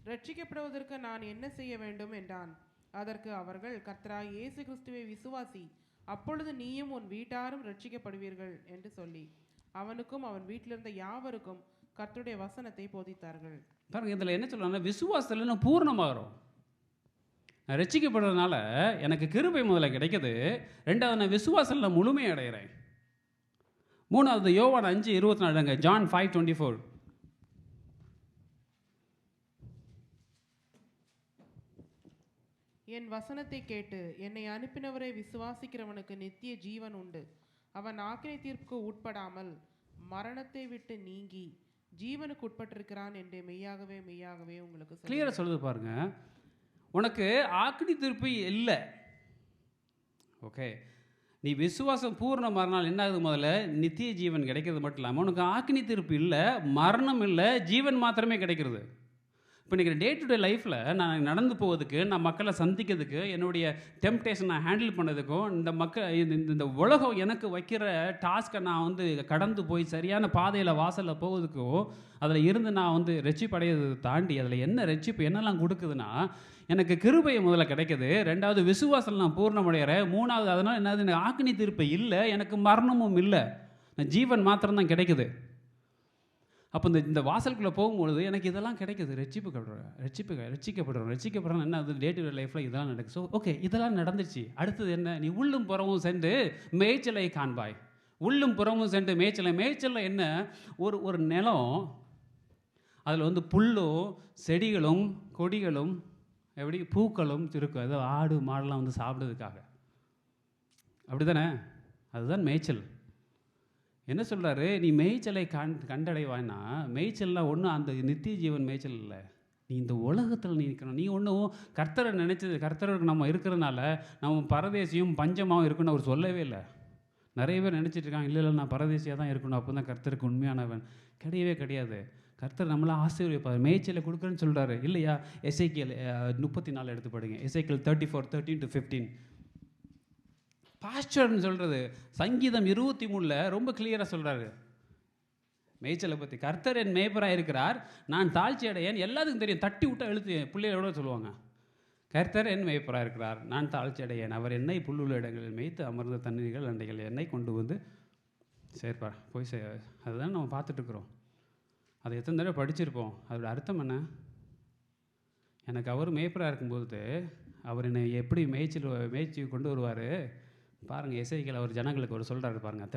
ரட்சிக்கப்படுவதற்கு நான் என்ன செய்ய வேண்டும் என்றான். அதற்கு அவர்கள், கர்த்தராகிய இயேசு கிறிஸ்துவை விசுவாசி, அப்பொழுது நீயும் உன் வீட்டாரும் ரட்சிக்கப்படுவீர்கள் என்று சொல்லி அவனுக்கும் அவன் வீட்டிலிருந்த யாவருக்கும் கர்த்தருடைய வசனத்தை போதித்தார்கள். பாருங்க, இதில் என்ன சொல்றாங்கன்னா, விசுவாசத்தில் நான் பூர்ணமாகிறோம். நான் ரட்சிக்கப்படுறதுனால எனக்கு கிருபை முதல்ல கிடைக்குது. 2வது நான் விசுவாசத்தில் நான் முழுமை அடைகிறேன். 3வது யோவான் 5:24. ஜான் 5:24. என் வசனத்தை கேட்டு என்னை அனுப்பினவரை விசுவாசிக்கிறவனுக்கு நித்திய ஜீவன் உண்டு. அவன் ஆக்கினை தீர்ப்புக்கு உட்படாமல் மரணத்தை விட்டு நீங்கி ஜீவனுக்கு உட்பட்டிருக்கிறான் என்று மெய்யாகவே உங்களுக்கு கிளியராக சொல்லுது பாருங்க. உனக்கு ஆக்கினை தீர்ப்பு இல்லை. ஓகே, நீ விசுவாசம் பூர்ணமானால் என்ன ஆகுது? முதல்ல நித்திய ஜீவன் கிடைக்கிறது மட்டும் இல்லாமல் உனக்கு ஆக்கினி தீர்ப்பு இல்லை, மரணம் இல்லை, ஜீவன் மாத்திரமே கிடைக்கிறது. இப்போ இன்றைக்கி டே டு டே லைஃப்பில் நான் நடந்து போவதுக்கு, நான் மக்களை சந்திக்கிறதுக்கு, என்னுடைய டெம்ப்டேஷன் நான் ஹேண்டில் பண்ணதுக்கும், இந்த உலகம் எனக்கு வைக்கிற டாஸ்க்கை நான் வந்து கடந்து போய் சரியான பாதையில் வாசலில் போவதுக்கும், அதில் இருந்து நான் வந்து ரட்சிப்படையதை தாண்டி அதில் என்ன ரட்சிப்பு என்னெல்லாம் கொடுக்குதுன்னா, எனக்கு கிருபை முதல்ல கிடைக்குது. 2வது விசுவாசம் நான் பூர்ணமடைகிறேன். 3வது அதனால் என்னது? எனக்கு ஆக்கினி தீர்ப்பு இல்லை, எனக்கு மரணமும் இல்லை, நான் ஜீவன் மாத்திரம்தான் கிடைக்குது. அப்போ இந்த வாசலுக்குள்ளே போகும்பொழுது எனக்கு இதெல்லாம் கிடைக்குது. ரட்சிக்கப்படுறோம். என்ன அது? டே டு டே லைஃப்பில் இதெல்லாம் நடக்குது. ஸோ ஓகே, இதெல்லாம் நடந்துச்சு. அடுத்தது என்ன? நீ உள்ளும் புறமும் சென்று மேய்ச்சலை காண்பாய். உள்ளும் புறமும் சென்று மேய்ச்சலில் என்ன? ஒரு நிலம், அதில் வந்து புல்லும் செடிகளும் கொடிகளும் எப்படி பூக்களும் இருக்கும். அது ஆடு மாடெல்லாம் வந்து சாப்பிட்றதுக்காக, அப்படி தானே? அதுதான் மேய்ச்சல். என்ன சொல்கிறாரு? நீ மேய்ச்சலை கண்டடைவாய்னா, மேய்ச்சல்லாம் ஒன்றும் அந்த நித்திய ஜீவன் மேய்ச்சல் இல்லை. நீ இந்த உலகத்தில் நீ இருக்கணும். நீ ஒன்றும் கர்த்தரை நினச்சது, கர்த்தருக்கு நம்ம இருக்கிறதுனால நம்ம பரதேசியும் பஞ்சமாகவும் இருக்குன்னு அவர் சொல்லவே இல்லை. நிறைய பேர் நினச்சிட்டு இருக்காங்க, இல்லை இல்லை நான் பரதேசியாக தான் இருக்கணும், அப்போ தான் கர்த்தருக்கு உண்மையானவன். கிடையவே கிடையாது. கர்த்தர் நம்மளை ஆசீர்வதிப்பார். மேய்ச்சலை கொடுக்குறேன்னு சொல்கிறாரு இல்லையா? எசேக்கியேல் 34 எடுத்து படிங்க. எசேக்கியேல் 34:13-15. பாஸ்டர்னு சொல்கிறது சங்கீதம் 23 ரொம்ப கிளியராக சொல்கிறாரு மேய்ச்சலை பற்றி. கர்த்தர் என் மேய்ப்பராக இருக்கிறார், நான் தாழ்ச்சி அடையேன். எல்லாத்துக்கும் தெரியும், தட்டி விட்டா எழுத்து பிள்ளைகளோட சொல்லுவாங்க. கர்த்தர் என் மேய்ப்பராக இருக்கிறார், நான் தாழ்ச்சி அடையேன். அவர் என்னை புல்லுள்ள இடங்களில் மேய்த்து அமர்ந்த தண்ணீர்கள் அண்டைகள் என்னை கொண்டு வந்து சேர்ப்பார். போய் அதுதான் நம்ம பார்த்துட்ருக்குறோம். அதை எத்தனை தடவை படிச்சிருப்போம். அதோட அர்த்தம் என்ன? எனக்கு அவர் மேய்ப்பராக இருக்கும்போது அவர் என்னை எப்படி மேய்ச்சி கொண்டு வருவார் பாருங்கள். எசேக்கியேல் அவர் ஜனங்களுக்கு அவர் சொல்கிறாரு பாருங்கள்,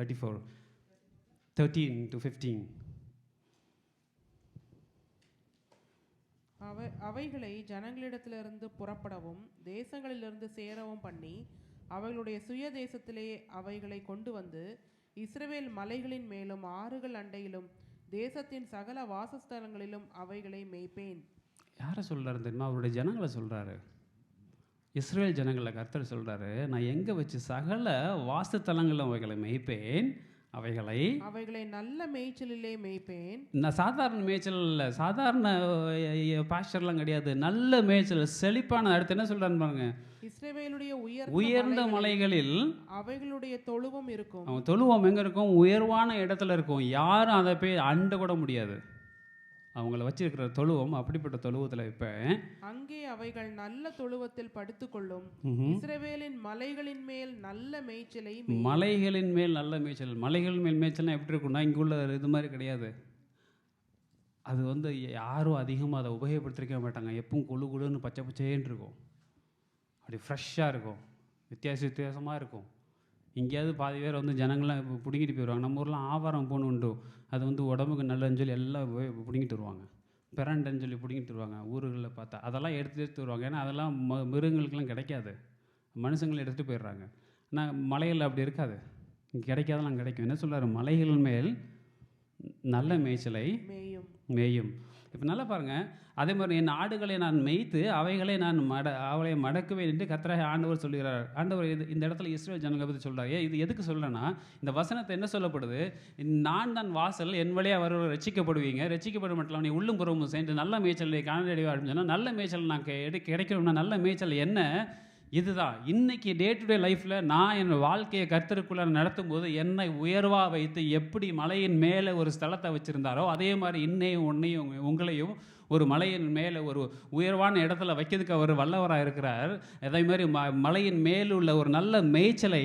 34:13-15. அவைகளை ஜனங்களிடத்திலிருந்து புறப்படவும் தேசங்களிலிருந்து சேரவும் பண்ணி அவைகளுடைய சுய தேசத்திலே அவைகளை கொண்டு வந்து இஸ்ரவேல் மலைகளின் மேலும் ஆறுகள் அண்டையிலும் தேசத்தின் சகல வாசஸ்தலங்களிலும் அவைகளை மேய்ப்பேன். யாரை சொல்கிறாரு தெரியுமா? அவருடைய ஜனங்களை சொல்கிறாரு. இஸ்ரேல் ஜனங்களை கர்த்தர் சொல்கிறாரு, நான் எங்கே வச்சு சகல வாசஸ்தலங்களில் அவைகளை மேய்ப்பேன், அவைகளை நல்ல மேய்ச்சலிலே மேய்ப்பேன். நான் சாதாரண மேய்ச்சல் இல்லை, சாதாரண பாஸ்டர்லாம் கிடையாது, நல்ல மேய்ச்சல், செழிப்பான. அடுத்து என்ன சொல்கிறான்னு பாருங்க, இஸ்ரவேலுடைய உயர்ந்த மலைகளில் அவைகளுடைய தொழுவம் இருக்கும். அவன் தொழுவம் எங்கே இருக்கும்? உயர்வான இடத்துல இருக்கும். யாரும் அதை போய் அண்ட கூட முடியாது. அவங்கள வச்சிருக்கிற தொழுவம் அப்படிப்பட்ட தொழுவத்தில் வைப்பேன். அங்கே அவைகள் நல்ல தொழுவத்தில் படுத்துக்கொள்ளும். இஸ்ரவேலின் மலைகளின் மேல் நல்ல மேய்ச்சலை. மலைகளின் மேல் நல்ல மேய்ச்சல். மலைகளின் மேல் மேய்ச்சல்னா எப்படி இருக்கும்னா, இங்கே உள்ள இது மாதிரி கிடையாது. அது யாரும் அதிகமாக அதை உபயோகப்படுத்திருக்க மாட்டாங்க. எப்பவும் குழு குழுன்னு பச்சை பச்சைன்னு இருக்கும். அப்படி ஃப்ரெஷ்ஷாக இருக்கும், வித்தியாசமாக இருக்கும். எங்கேயாவது பாதி பேர் ஜனங்களாம் இப்போ பிடிங்கிட்டு போயிடுவாங்க. நம்ம ஊரில் ஆவாரம் போன்னு உண்டு, அது உடம்புக்கு நல்லன்னு சொல்லி எல்லாம் பிடிங்கிட்டு வருவாங்க. பிரண்டைன்னு சொல்லி பிடிங்கிட்டு வருவாங்க ஊர்களில் பார்த்தா. அதெல்லாம் எடுத்து வருவாங்க. ஏன்னா அதெல்லாம் மிருகங்களுக்கெல்லாம் கிடைக்காது, மனுஷங்களை எடுத்துகிட்டு போயிடுறாங்க. ஆனால் மலைகளில் அப்படி இருக்காது, இங்கே கிடைக்காதெல்லாம் கிடைக்கும். என்ன சொல்கிறாரு? மலைகள் மேல் நல்ல மேய்ச்சலை மேயும். இப்போ நல்லா பாருங்கள். அதே மாதிரி என் ஆடுகளை நான் மேய்த்து அவைகளை நான் அவளை மடக்குவேன் என்று கர்த்தராகிய ஆண்டவர் சொல்கிறார். ஆண்டவர் இந்த இடத்துல இஸ்ரவேல் ஜனங்களை பற்றி சொல்கிறார். இது எதுக்கு சொல்கிறேன்னா, இந்த வசனத்தை என்ன சொல்லப்படுது? நான் தான் வாசல், என் வழியாக வருவர்கள் ரட்சிக்கப்படுவீங்க, ரட்சிக்கப்பட மட்டும் நீ உள்ளும் புறமும் சேர்ந்து நல்ல மேய்ச்சலை காணடிவா அப்படின்னு சொன்னால், நல்ல மேய்ச்சல் நான் கிடைக்கணும்னா நல்ல மேய்ச்சல் என்ன? இதுதான். இன்றைக்கி டே டு டே லைஃப்பில் நான் என் வாழ்க்கையை கர்த்தருக்குள்ளே நடத்தும் போது என்னை உயர்வாக வைத்து எப்படி மலையின் மேலே ஒரு ஸ்தலத்தை வச்சுருந்தாரோ அதே மாதிரி உன்னையும் உங்களையும் ஒரு மலையின் மேலே ஒரு உயர்வான இடத்துல வைக்கிறதுக்கு அவர் வல்லவராக இருக்கிறார். அதே மாதிரி மலையின் மேலுள்ள ஒரு நல்ல மேய்ச்சலை,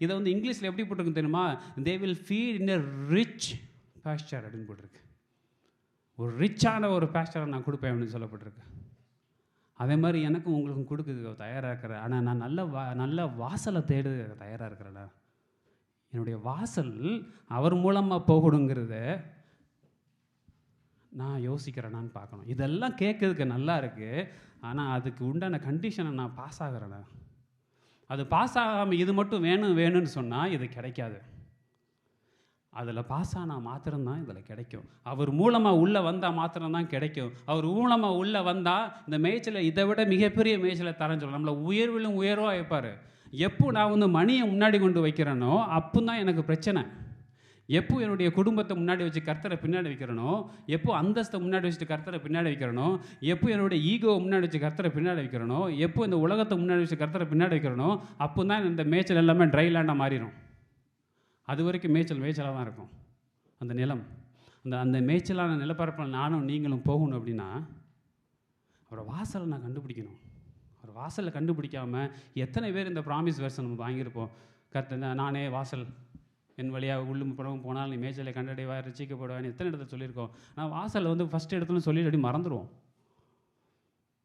இதை இங்கிலீஷில் எப்படி போட்டிருக்கு தெரியுமா? They will feet in a rich pastor அப்படின்னு போட்டிருக்கு. ஒரு ரிச்சான ஒரு பாஸ்டரை நான் கொடுப்பேன் அப்படின்னு சொல்லப்பட்டிருக்கு. அதே மாதிரி எனக்கும் உங்களுக்கும் கொடுக்க தயாராக இருக்கிறேன். ஆனால் நான் நல்ல வாசலை தேட தயாராக இருக்கிறேன். என்னுடைய வாசல் அவர் மூலமாக போகணுங்கிறத நான் யோசிக்கிறேனான்னு பார்க்கணும். இதெல்லாம் கேட்குறதுக்கு நல்லா இருக்குது, ஆனால் அதுக்கு உண்டான கண்டிஷனை நான் பாஸ் ஆகிறேன்னா, அது பாஸ் ஆகாமல் இது மட்டும் வேணும்னு சொன்னால் இது கிடைக்காது. அதில் பாஸ் ஆனால் மாத்திரம்தான் இதில் கிடைக்கும். அவர் மூலமாக உள்ளே வந்தால் மாத்திரம்தான் கிடைக்கும். அவர் மூலமாக உள்ளே வந்தால் இந்த மேய்ச்சலை இதை விட மிகப்பெரிய மேய்ச்சலை தரேன்னு சொல்லலாம். நம்மளை உயர்விலும் உயர்வாக வைப்பார். எப்போ நான் மணியை முன்னாடி கொண்டு வைக்கிறேனோ அப்போ தான் எனக்கு பிரச்சனை. எப்போ என்னுடைய குடும்பத்தை முன்னாடி வச்சு கர்த்தரை பின்னாடி வைக்கிறனோ, எப்போ அந்தஸ்தை முன்னாடி வச்சுட்டு கர்த்தரை பின்னாடி வைக்கிறனோ, எப்போ என்னுடைய ஈகோவை முன்னாடி வச்சு கர்த்தரை பின்னாடி வைக்கிறனோ, எப்போ இந்த உலகத்தை முன்னாடி வச்சு கர்த்தரை பின்னாடி வைக்கிறனோ, அப்போ தான் இந்த மேய்ச்சல் எல்லாமே ட்ரை லேண்டாக மாறிடும். அது வரைக்கும் மேய்ச்சலாக தான் இருக்கும் அந்த நிலம். அந்த மேய்ச்சலான நிலப்பரப்பில் நானும் நீங்களும் போகணும் அப்படின்னா அவரோட வாசலை நான் கண்டுபிடிக்கணும். அவர் வாசலை கண்டுபிடிக்காமல் எத்தனை பேர் இந்த ப்ராமிஸ் வெர்ஷன் நம்ம வாங்கியிருப்போம். நானே வாசல், என் வழியாக உள்ளும் புறமும் போனால் நீ மேய்ச்சலை கண்டடைவா ரசிக்கப்படுவான்னு எத்தனை இடத்துல சொல்லியிருக்கோம். ஆனால் வாசல் ஃபஸ்ட் இடத்துல சொல்லிட்டு அப்படி மறந்துடுவோம்.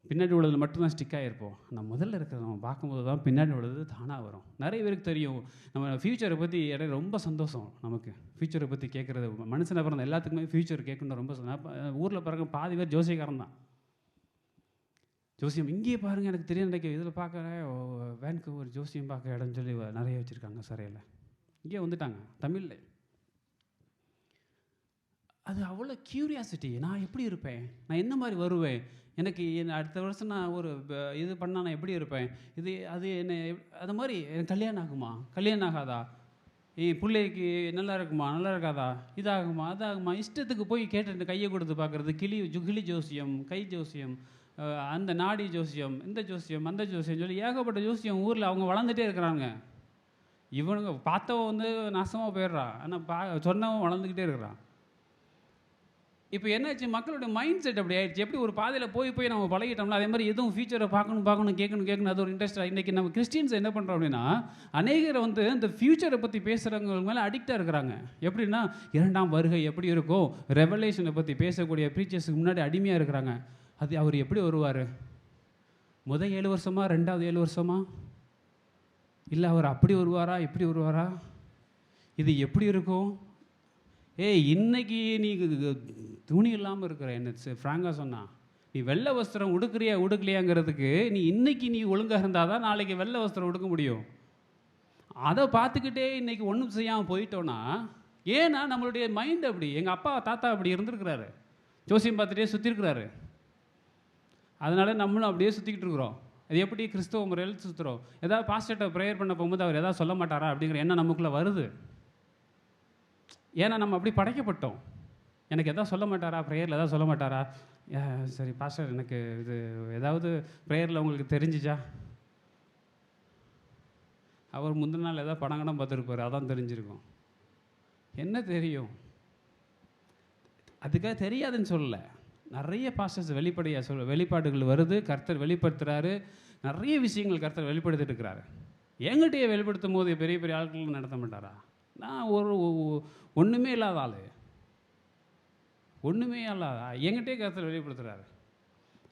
பின்னாடி உள்ளதில் மட்டும்தான் ஸ்டிக் ஆகிருப்போம். நம்ம முதல்ல இருக்கிறத நம்ம பார்க்கும்போது தான் பின்னாடி உள்ளது தானாக வரும். நிறைய பேருக்கு தெரியும் நம்ம ஃப்யூச்சரை பற்றி ரொம்ப சந்தோஷம். நமக்கு ஃப்யூச்சரை பற்றி கேட்குறது, மனுஷனை பிறந்த எல்லாத்துக்குமே ஃப்யூச்சர் கேட்கணும் ரொம்ப ஊரில் பிறகு பாதி பேர் ஜோசியக்காரன் தான். ஜோசியம் இங்கேயே பாருங்கள், எனக்கு தெரியும் நினைக்க இதில் பார்க்குற வேனுக்கு ஒரு ஜோசியம் பார்க்க இடம்னு சொல்லி நிறைய வச்சுருக்காங்க சிறையில். இங்கே வந்துட்டாங்க தமிழில். அது அவ்வளோ க்யூரியாசிட்டி. நான் எப்படி இருப்பேன், நான் என்ன மாதிரி வருவேன், எனக்கு அடுத்த வருஷம் நான் ஒரு இது பண்ணால் நான் எப்படி இருப்பேன், அது என்ன அது மாதிரி எனக்கு கல்யாணம் ஆகுமா, கல்யாணம் ஆகாதா, பிள்ளைக்கு நல்லா இருக்குமா, நல்லா இருக்காதா, இதாகுமா, அதாகுமா, இஷ்டத்துக்கு போய் கேட்டு கையை கொடுத்து பார்க்குறது. கிளி ஜோசியம், கை ஜோசியம், அந்த நாடி ஜோசியம், இந்த ஜோசியம், அந்த ஜோசியம் சொல்லி ஏகப்பட்ட ஜோசியம் ஊரில் அவங்க வளர்ந்துட்டே இருக்கிறாங்க. இவனுங்க பார்த்தவன் வந்து நாசமாக போயிடுறான், ஆனால் சொன்னவன் வளர்ந்துக்கிட்டே இருக்கிறான். இப்போ என்னாச்சு, மக்களுடைய மைண்ட் செட் அப்படி ஆயிடுச்சு. எப்படி ஒரு பாதையில் போய் நம்ம பழகிட்டோம்னா, அதே மாதிரி எதுவும் ஃபியூச்சரை பார்க்கணும், கேட்கணும், அது ஒரு இன்ட்ரெஸ்ட்டாக. இன்றைக்கி நம்ம கிறிஸ்டியன்ஸ் என்ன பண்ணுறோம் அப்படின்னா, அநேகரை வந்து இந்த ஃபியூச்சரை பற்றி பேசுகிறவங்க மேலே அடிக்டாக இருக்கிறாங்க. எப்படின்னா, 2ஆம் வருகை எப்படி இருக்கும், ரெவலேஷனை பற்றி பேசக்கூடிய ப்ரீச்சர்ஸுக்கு முன்னாடி அடிமையாக இருக்கிறாங்க. அது அவர் எப்படி வருவார், முதல் 7 வருஷமா, 2வது 7 வருஷமா, இல்லை அவர் அப்படி வருவாரா, இப்படி வருவாரா, இது எப்படி இருக்கும். இன்னைக்கு நீ துணி இல்லாமல் இருக்கிற, என்ன ஃப்ராங்காக சொன்னா, நீ வெள்ளை வஸ்திரம் உடுக்கலையாங்கிறதுக்கு நீ இன்னைக்கு நீ ஒழுங்காக இருந்தால் தான் நாளைக்கு வெள்ளை வஸ்திரம் உடுக்க முடியும். அதை பார்த்துக்கிட்டே இன்னைக்கு ஒன்றும் செய்யாமல் போயிட்டோன்னா, ஏன்னா நம்மளுடைய மைண்ட் அப்படி. எங்கள் அப்பா தாத்தா அப்படி இருந்திருக்கிறாரு, ஜோசியம் பார்த்துட்டே சுற்றிருக்கிறாரு. அதனால நம்மளும் அப்படியே சுற்றிக்கிட்டு இருக்கிறோம். அது எப்படி கிறிஸ்தவ முறையில் சுற்றுறோம். ஏதாவது பாஸ்டர்கிட்ட ப்ரேயர் பண்ண போகும்போது அவர் எதாவது சொல்ல மாட்டாரா அப்படிங்கிற எண்ணம் நமக்குள்ளே வருது. ஏன்னா நம்ம அப்படி படைக்கப்பட்டோம். எனக்கு எதாவது சொல்ல மாட்டாரா, ப்ரேயரில் எதாவது சொல்ல மாட்டாரா, சரி பாஸ்டர் எனக்கு இது ஏதாவது ப்ரேயரில் உங்களுக்கு தெரிஞ்சிச்சா, அவர் முந்தின நாள் ஏதாவது படங்கடம் பார்த்துருப்பார், அதான் தெரிஞ்சிருக்கும். என்ன தெரியும், அதுக்காக தெரியாதுன்னு சொல்லலை. நிறைய பாஸ்டர்ஸ் வெளிப்பாடுகள் வருது, கர்த்தர் வெளிப்படுத்துகிறாரு. நிறைய விஷயங்கள் கர்த்தர் வெளிப்படுத்திட்டு இருக்கிறாரு. என்கிட்டயே வெளிப்படுத்தும் போது பெரிய பெரிய ஆட்கள் நடத்த மாட்டாரா? நான் ஒன்றுமே இல்லாத ஆள், ஒன்றுமே இல்லாத என்கிட்டயே கர்த்தர் வெளிப்படுத்துகிறாரு.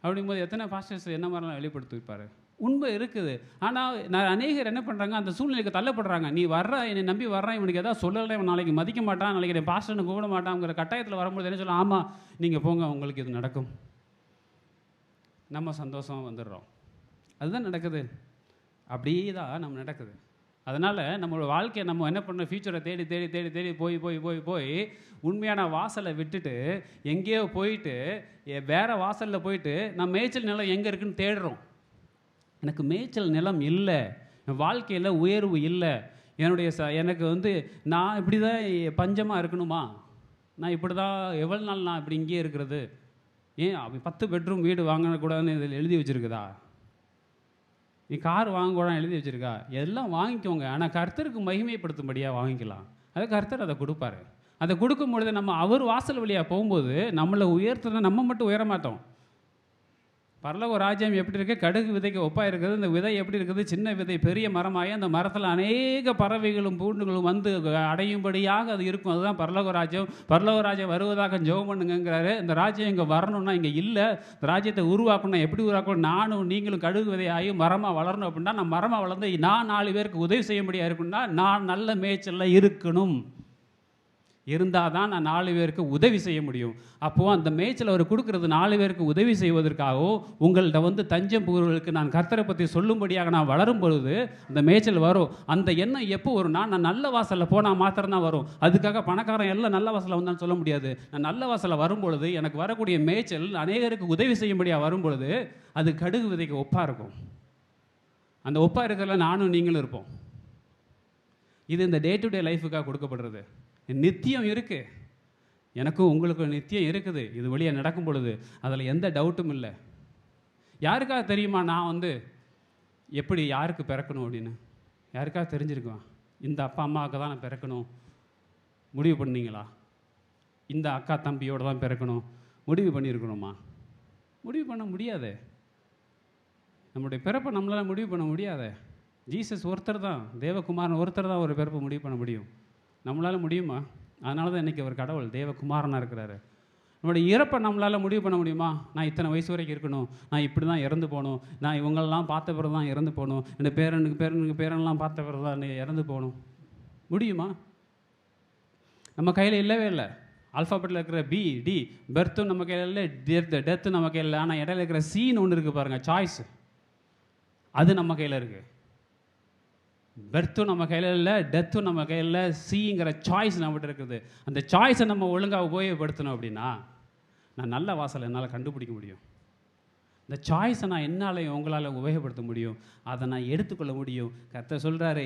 அப்படிங்கும்போது எத்தனை பாஸ்டர்ஸ் என்ன மாதிரிலாம் வெளிப்படுத்திருப்பார். உண்மை இருக்குது. ஆனால் நான் அநேகர் என்ன பண்ணுறாங்க, அந்த சூழ்நிலைக்கு தள்ளப்படுறாங்க. நீ என்னை நம்பி வர்றான், இவனுக்கு எதாவது சொல்லலை, இவன் நாளைக்கு மதிக்க மாட்டான், நாளைக்கு என் பாஸ்டர்னு கூப்பிட மாட்டாங்கிற கட்டாயத்தில் வரும்போது என்ன சொல்லலாம், ஆமாம் நீங்கள் போங்க, உங்களுக்கு இது நடக்கும், நம்ம சந்தோஷமாக வந்துடுறோம். அதுதான் நடக்குது. அப்படியே தான் நம்ம நடக்குது. அதனால் நம்மளோட வாழ்க்கையை நம்ம என்ன பண்ண, ஃபியூச்சரை தேடி தேடி தேடி தேடி போய் உண்மையான வாசலை விட்டுட்டு எங்கேயோ போயிட்டு வேறு வாசலில் போயிட்டு நம்ம மேய்ச்சல் நிலம் எங்கே இருக்குன்னு தேடுறோம். எனக்கு மேய்ச்சல் நிலம் இல்லை, என் வாழ்க்கையில் உயர்வு இல்லை, எனக்கு வந்து நான் இப்படி தான் பஞ்சமாக இருக்கணுமா, நான் இப்படி தான் எவ்வளோ நாள் நான் இப்படி இங்கேயே இருக்கிறது, ஏன் 10 பெட்ரூம் வீடு வாங்கக்கூடாதுன்னு இதில் எழுதி வச்சுருக்குதா, நீ கார் வாங்கக்கூடாதுன்னு எழுதி வச்சுருக்கா, எல்லாம் வாங்கிக்கோங்க, ஆனால் கர்த்தருக்கு மகிமைப்படுத்தும்படியாக வாங்கிக்கலாம். அதை கர்த்தர் அதை கொடுப்பாரு. அதை கொடுக்கும் பொழுது நம்ம அவர் வாசல் வழியாக போகும்போது நம்மளை உயர்த்துனா நம்ம மட்டும் உயர மாட்டோம். பரலோக ராஜ்யம் எப்படி இருக்குது, கடுகு விதைக்கு ஒப்பாக இருக்குது. இந்த விதை எப்படி இருக்குது, சின்ன விதை பெரிய மரமாகி அந்த மரத்தில் அநேக பறவைகளும் பூண்டுகளும் வந்து அடையும்படியாக அது இருக்கும். அதுதான் பரலோக ராஜ்யம். பரலோக ராஜ்யம் வருவதாக ஜெபம் பண்ணுங்கிறாரு. இந்த ராஜ்யம் இங்கே வரணும்னா இங்கே இல்லை. இந்த ராஜ்யத்தை உருவாக்கணும். எப்படி உருவாக்கணும், நானும் நீங்களும் கடுகு விதையாகி மரமாக வளரணும். அப்படின்னா நான் மரமாக வளர்ந்து நான் 4 பேருக்கு உதவி செய்ய முடியாது இருக்குன்னா நான் நல்ல மேய்ச்சலில் இருக்கணும். இருந்தால் தான் நான் 4 பேருக்கு உதவி செய்ய முடியும். அப்போது அந்த மேய்ச்சல் அவர் கொடுக்குறது 4 பேருக்கு உதவி செய்வதற்காகவும் உங்கள்கிட்ட வந்து தஞ்சம் புகழ்களுக்கு நான் கர்த்தரை பற்றி சொல்லும்படியாக நான் வளரும் பொழுது அந்த மேய்ச்சல் வரும். அந்த எண்ணம் எப்போ வரும்னா, நான் நல்ல வாசலில் போனால் மாத்திரம்தான் வரும். அதுக்காக பணக்காரன் எல்லாம் நல்ல வாசலில் வந்தான்னு சொல்ல முடியாது. நான் நல்ல வாசலில் வரும்பொழுது எனக்கு வரக்கூடிய மேய்ச்சல் அநேகருக்கு உதவி செய்யும்படியாக வரும்பொழுது அது கடுகு விதைக்கு ஒப்பாக இருக்கும். அந்த ஒப்பாக இருக்கிறதுல நானும் நீங்களும் இருப்போம். இது இந்த டே டு டே லைஃபுக்காக கொடுக்கப்படுறது. நித்தியம் இருக்குது, எனக்கும் உங்களுக்கும் நித்தியம் இருக்குது. இது வழியாக நடக்கும் பொழுது அதில் எந்த டவுட்டும் இல்லை. யாருக்காக தெரியுமா நான் வந்து எப்படி யாருக்கு பிறக்கணும் அப்படின்னு? யாருக்காக தெரிஞ்சிருக்குவேன், இந்த அப்பா அம்மாவுக்கு தான் நான் பிறக்கணும் முடிவு பண்ணீங்களா? இந்த அக்கா தம்பியோடு தான் பிறக்கணும் முடிவு பண்ணியிருக்கணுமா? முடிவு பண்ண முடியாது. நம்முடைய பிறப்பை நம்மளால் முடிவு பண்ண முடியாது. ஜீசஸ் ஒருத்தர் தான், தேவகுமாரன் ஒருத்தர் தான் ஒரு பிறப்பை முடிவு பண்ண முடியும். நம்மளால் முடியுமா? அதனால தான் இன்றைக்கி அவர் கடவுள் தேவகுமாரனாக இருக்கிறாரு. நம்மளுடைய இறப்பை நம்மளால் முடிவு பண்ண முடியுமா? நான் இத்தனை வயசு வரைக்கும் இருக்கணும், நான் இப்படி தான் இறந்து போகணும், நான் இவங்களெல்லாம் பார்த்த பிறகு தான் இறந்து போகணும், என் பேரன்லாம் பார்த்த பிறகு தான் இறந்து போகணும், முடியுமா? நம்ம கையில் இல்லவே இல்லை. ஆல்ஃபாபெட்டில் இருக்கிற பி டி பெர்த்தும் நம்ம கையில் இல்லை, டெத்தும் நம்ம கையில் இல்லை. ஆனால் இடையில இருக்கிற சீன் ஒன்று இருக்குது பாருங்கள், சாய்ஸ், அது நம்ம கையில் இருக்குது. பெர்த்தும் நம்ம கையில் இல்லை, டெத்தும் நம்ம கையில் இல்லை, சிங்கிற சாய்ஸ் நம்மகிட்ட இருக்குது. அந்த சாய்ஸை நம்ம ஒழுங்காக உபயோகப்படுத்தணும் அப்படின்னா நான் நல்ல வாசலை என்னால் கண்டுபிடிக்க முடியும். இந்த சாய்ஸை நான் என்னால் உங்களால் உபயோகப்படுத்த முடியும், அதை நான் எடுத்துக்கொள்ள முடியும். கர்த்தர் சொல்கிறாரு,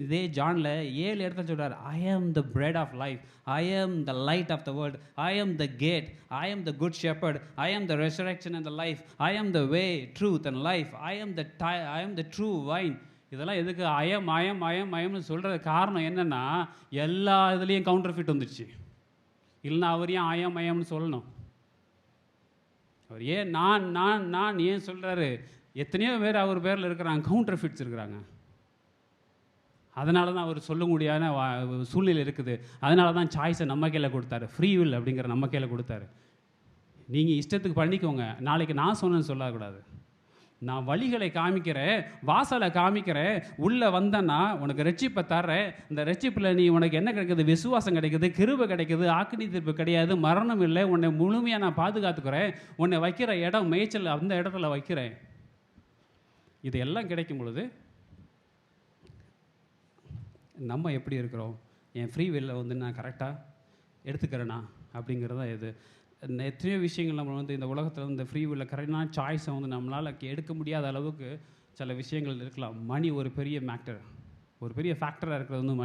இதே ஜானில் 7 இடத்துல சொல்கிறார், I am the bread of life, I am the light of the world, I am the gate, I am the good shepherd, I am the resurrection and the life, I am the way truth and life, I am the true wine. இதெல்லாம் எதுக்கு அயம்னு சொல்கிறது காரணம் என்னென்னா, எல்லா இதுலேயும் counter fit வந்துடுச்சு. இல்லைன்னா அவர் ஏன் அயம்னு சொல்லணும்? அவர் ஏன் நான் ஏன் சொல்கிறாரு? எத்தனையோ பேர் அவர் பேரில் இருக்கிறாங்க, கவுண்டர் ஃபிட்ஸ் இருக்கிறாங்க. அதனால தான் அவர் சொல்ல முடியாத சூழ்நிலை இருக்குது. அதனால தான் சாய்ஸை நம்ம கையில் கொடுத்தாரு, ஃப்ரீ வில் அப்படிங்கிற நம்ம கையில் கொடுத்தாரு. நீங்கள் இஷ்டத்துக்கு பண்ணிக்கோங்க, நாளைக்கு நான் சொன்னேன்னு சொல்லக்கூடாது. நான் வழிகளை காமிக்கிறேன், வாசலை காமிக்கிறேன், உள்ளே வந்தேன்னா உனக்கு ரட்சிப்பை தர்றேன். இந்த ரட்சிப்பில் நீ உனக்கு என்ன கிடைக்குது? விசுவாசம் கிடைக்குது, கிருபை கிடைக்குது, ஆக்கினி தீர்ப்பு கிடையாது, மரணம் இல்லை. உன்னை முழுமையாக நான் பாதுகாத்துக்கிறேன். உன்னை வைக்கிற இடம் மேய்ச்சல், அந்த இடத்துல வைக்கிறேன். இது எல்லாம் கிடைக்கும் பொழுது நம்ம எப்படி இருக்கிறோம்? என் ஃப்ரீ வெளில வந்து நான் கரெக்டாக எடுத்துக்கிறேனா அப்படிங்கிறதா இது. எத்தனையோ விஷயங்கள் நம்ம வந்து இந்த உலகத்தில் இந்த ஃப்ரீ வில்ல கரெக்டான சாய்ஸை வந்து நம்மளால் எடுக்க முடியாத அளவுக்கு சில விஷயங்கள் இருக்கலாம். மணி ஒரு பெரிய மேக்டர், ஒரு பெரிய ஃபேக்டராக இருக்கிறது வந்து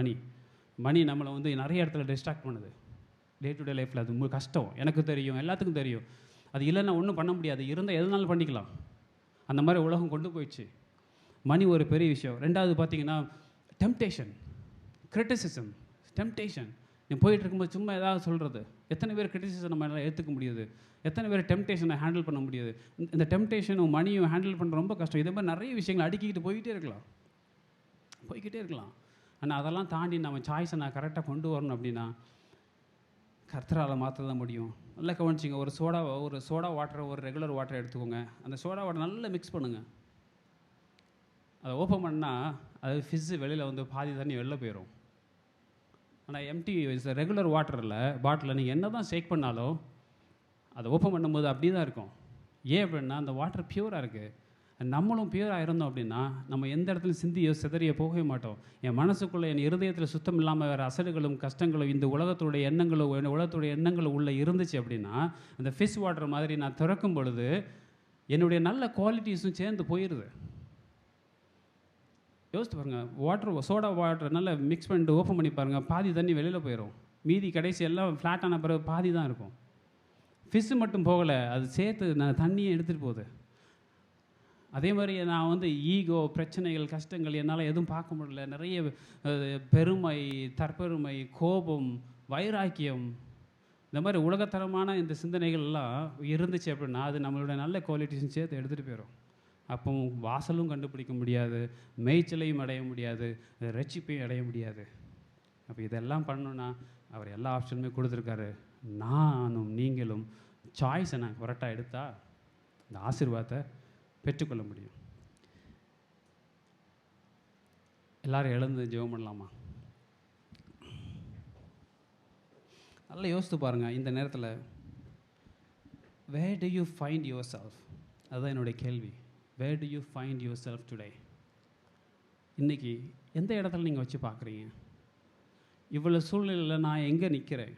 மணி நம்மளை வந்து நிறைய இடத்துல டிஸ்ட்ராக்ட் பண்ணுது. டே டு டே லைஃப்பில் அது கஷ்டம், எனக்கு தெரியும், எல்லாத்துக்கும் தெரியும். அது இல்லைன்னா ஒன்றும் பண்ண முடியாது, இருந்தால் எதுனாலும் பண்ணிக்கலாம். அந்த மாதிரி உலகம் கொண்டு போயிடுச்சு. மணி ஒரு பெரிய விஷயம். ரெண்டாவது பார்த்தீங்கன்னா டெம்டேஷன், கிரிட்டிசிசம், டெம்டேஷன். நீ போயிட்டு இருக்கும்போது சும்மா ஏதாவது சொல்கிறது. எத்தனை பேர் கிரிட்டிசிசம் நம்ம எல்லாம் ஏற்றுக்க முடியுது? எத்தனை பேர் டெம்டேஷனை ஹேண்டில் பண்ண முடியாது? இந்த டெம்டேஷனும் மணியும் ஹேண்டில் பண்ணுற ரொம்ப கஷ்டம். இதே மாதிரி நிறைய விஷயங்கள் அடிக்கிட்டு போய்கிட்டே இருக்கலாம். ஆனால் அதெல்லாம் தாண்டி நம்ம சாய்ஸை நான் கரெக்டாக கொண்டு வரணும் அப்படின்னா கர்த்தரால் மாற்ற தான் முடியும். நல்லா கவனிச்சிங்க. ஒரு சோடா வாட்டரை, ஒரு ரெகுலர் வாட்டரை எடுத்துக்கோங்க. அந்த சோடா வாட்டர் நல்லா மிக்ஸ் பண்ணுங்கள். அதை ஓப்பன் பண்ணால் அது ஃபிஸ்ஸு வெளியில் வந்து பாதி தண்ணி வெளில போயிடும். ஆனால் எம்டி ரெகுலர் வாட்டரில் பாட்டிலில் நீங்கள் என்ன தான் ஷேக் பண்ணாலும் அதை ஓப்பன் பண்ணும்போது அப்படி தான் இருக்கும். ஏன் அப்படின்னா அந்த வாட்டர் பியூராக இருக்குது. நம்மளும் பியூராக இருந்தோம் அப்படின்னா நம்ம எந்த இடத்துலையும் சிந்தியோ சிதறிய போகவே மாட்டோம். என் மனசுக்குள்ளே, என் இருதயத்தில் சுத்தம் இல்லாமல் வேறு அசடுகளும் கஷ்டங்களும் இந்த உலகத்துடைய எண்ணங்களும் உள்ளே இருந்துச்சு அப்படின்னா அந்த ஃபிஷ் வாட்டர் மாதிரி நான் திறக்கும் பொழுது என்னுடைய நல்ல குவாலிட்டிஸும் சேர்ந்து போயிடுது. யோசித்து பாருங்கள், சோடா வாட்டர் நல்லா மிக்ஸ் பண்ணிட்டு ஓப்பன் பண்ணி பாருங்கள், பாதி தண்ணி வெளியில் போயிடும். மீதி கடைசி எல்லாம் ஃப்ளாட்டான பிறகு பாதி தான் இருக்கும். ஃபிஷ்ஷு மட்டும் போகலை, அது சேர்த்து நான் தண்ணியை எடுத்துகிட்டு போகுது. அதே மாதிரி நான் வந்து ஈகோ, பிரச்சனைகள், கஷ்டங்கள் என்னால் எதுவும் பார்க்க முடியல. நிறைய பெருமை, தற்பெருமை, கோபம், வைராக்கியம், இந்த மாதிரி உலகத்தரமான இந்த சிந்தனைகள்லாம் இருந்துச்சு அப்படின்னா அது நம்மளோட நல்ல குவாலிட்டிஸும் சேர்த்து எடுத்துகிட்டு போயிடும். அப்போ வாசலும் கண்டுபிடிக்க முடியாது, மேய்ச்சலையும் அடைய முடியாது, ரட்சிப்பையும் அடைய முடியாது. அப்போ இதெல்லாம் பண்ணணுன்னா அவர் எல்லா ஆப்ஷனுமே கொடுத்துருக்காரு. நானும் நீங்களும் சாய்ஸை நான் கரெக்டாக எடுத்தால் இந்த ஆசீர்வாதத்தை பெற்றுக்கொள்ள முடியும். எல்லோரும் எழுந்து ஜெபம் பண்ணலாமா? நல்லா யோசித்து பாருங்கள். இந்த நேரத்தில் where do you find yourself? அதுதான் என்னுடைய கேள்வி. Where do you find yourself today? இன்றைக்கி எந்த இடத்துல நீங்கள் வச்சு பார்க்குறீங்க? இவ்வளோ சூழ்நிலையில் நான் எங்கே நிற்கிறேன்?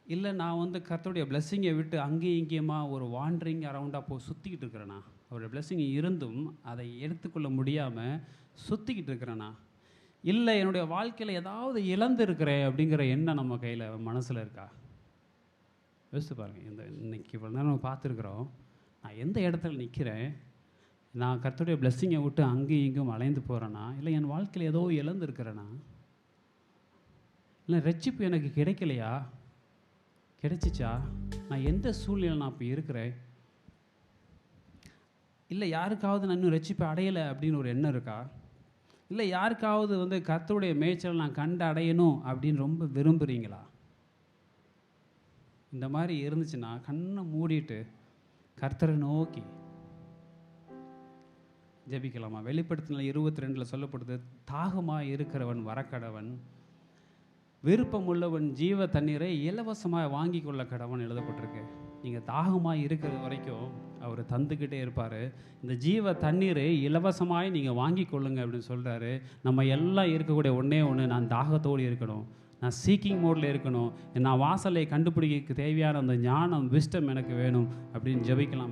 இல்லை நான் வந்து கர்த்தருடைய பிளெஸ்ஸிங்கை விட்டு அங்கேயும் இங்கேயுமா ஒரு வாண்டரிங் அரவுண்டாக சுற்றிக்கிட்டு இருக்கிறேனா? அவருடைய பிளெஸ்ஸிங் இருந்தும் அதை எடுத்துக்கொள்ள முடியாமல் சுற்றிக்கிட்டு இருக்கிறேனா? இல்லை என்னுடைய வாழ்க்கையில் ஏதாவது இழந்து இருக்கிறேன் அப்படிங்கிற எண்ணம் நம்ம கையில் மனசில் இருக்கா? யோசித்து பாருங்கள். இன்னைக்கு இவ்வளோ நேரம் நம்ம பார்த்துருக்குறோம். நான் எந்த இடத்துல நிற்கிறேன்? நான் கர்த்தருடைய பிளெஸ்ஸிங்கை விட்டு அங்கேயும் இங்கேயும் அலைந்து போகிறேன்னா, இல்லை என் வாழ்க்கையில் ஏதோ இழந்துருக்கிறேனா? இல்லை ரட்சிப்பு எனக்கு கிடைக்கலையா? கிடைச்சிச்சா? நான் எந்த சூழ்நிலையில் நான் இப்போ இருக்கிறேன்? இல்லை யாருக்காவது நான் இன்னும் ரட்சிப்பை அடையலை அப்படின்னு ஒரு எண்ணம் இருக்கா? இல்லை யாருக்காவது வந்து கர்த்தருடைய மேய்ச்சல் நான் கண்டு அடையணும் அப்படின்னு ரொம்ப விரும்புகிறீங்களா? இந்த மாதிரி இருந்துச்சுன்னா கண்ணை மூடிட்டு கர்த்தரை நோக்கி ஜெபிக்கலாமா? வெளிப்படுத்தின 22 சொல்லப்படுது, தாகமாக இருக்கிறவன் வரக்கடவன், விருப்பமுள்ளவன் ஜீவ தண்ணீரை இலவசமாக வாங்கி கொள்ள கடவன் எழுதப்பட்டிருக்கு. நீங்கள் தாகமாக இருக்கிற வரைக்கும் அவர் தந்துக்கிட்டே இருப்பார். இந்த ஜீவ தண்ணீரை இலவசமாய் நீங்கள் வாங்கி கொள்ளுங்க அப்படின்னு சொல்கிறாரு. நம்ம எல்லாம் இருக்கக்கூடிய ஒன்று, நான் தாகத்தோடு இருக்கணும், நான் சீக்கிங் மோடில் இருக்கணும், நான் வாசலை கண்டுபிடிக்க தேவையான அந்த ஞானம், விஸ்டம் எனக்கு வேணும் அப்படின்னு ஜெபிக்கலாம்.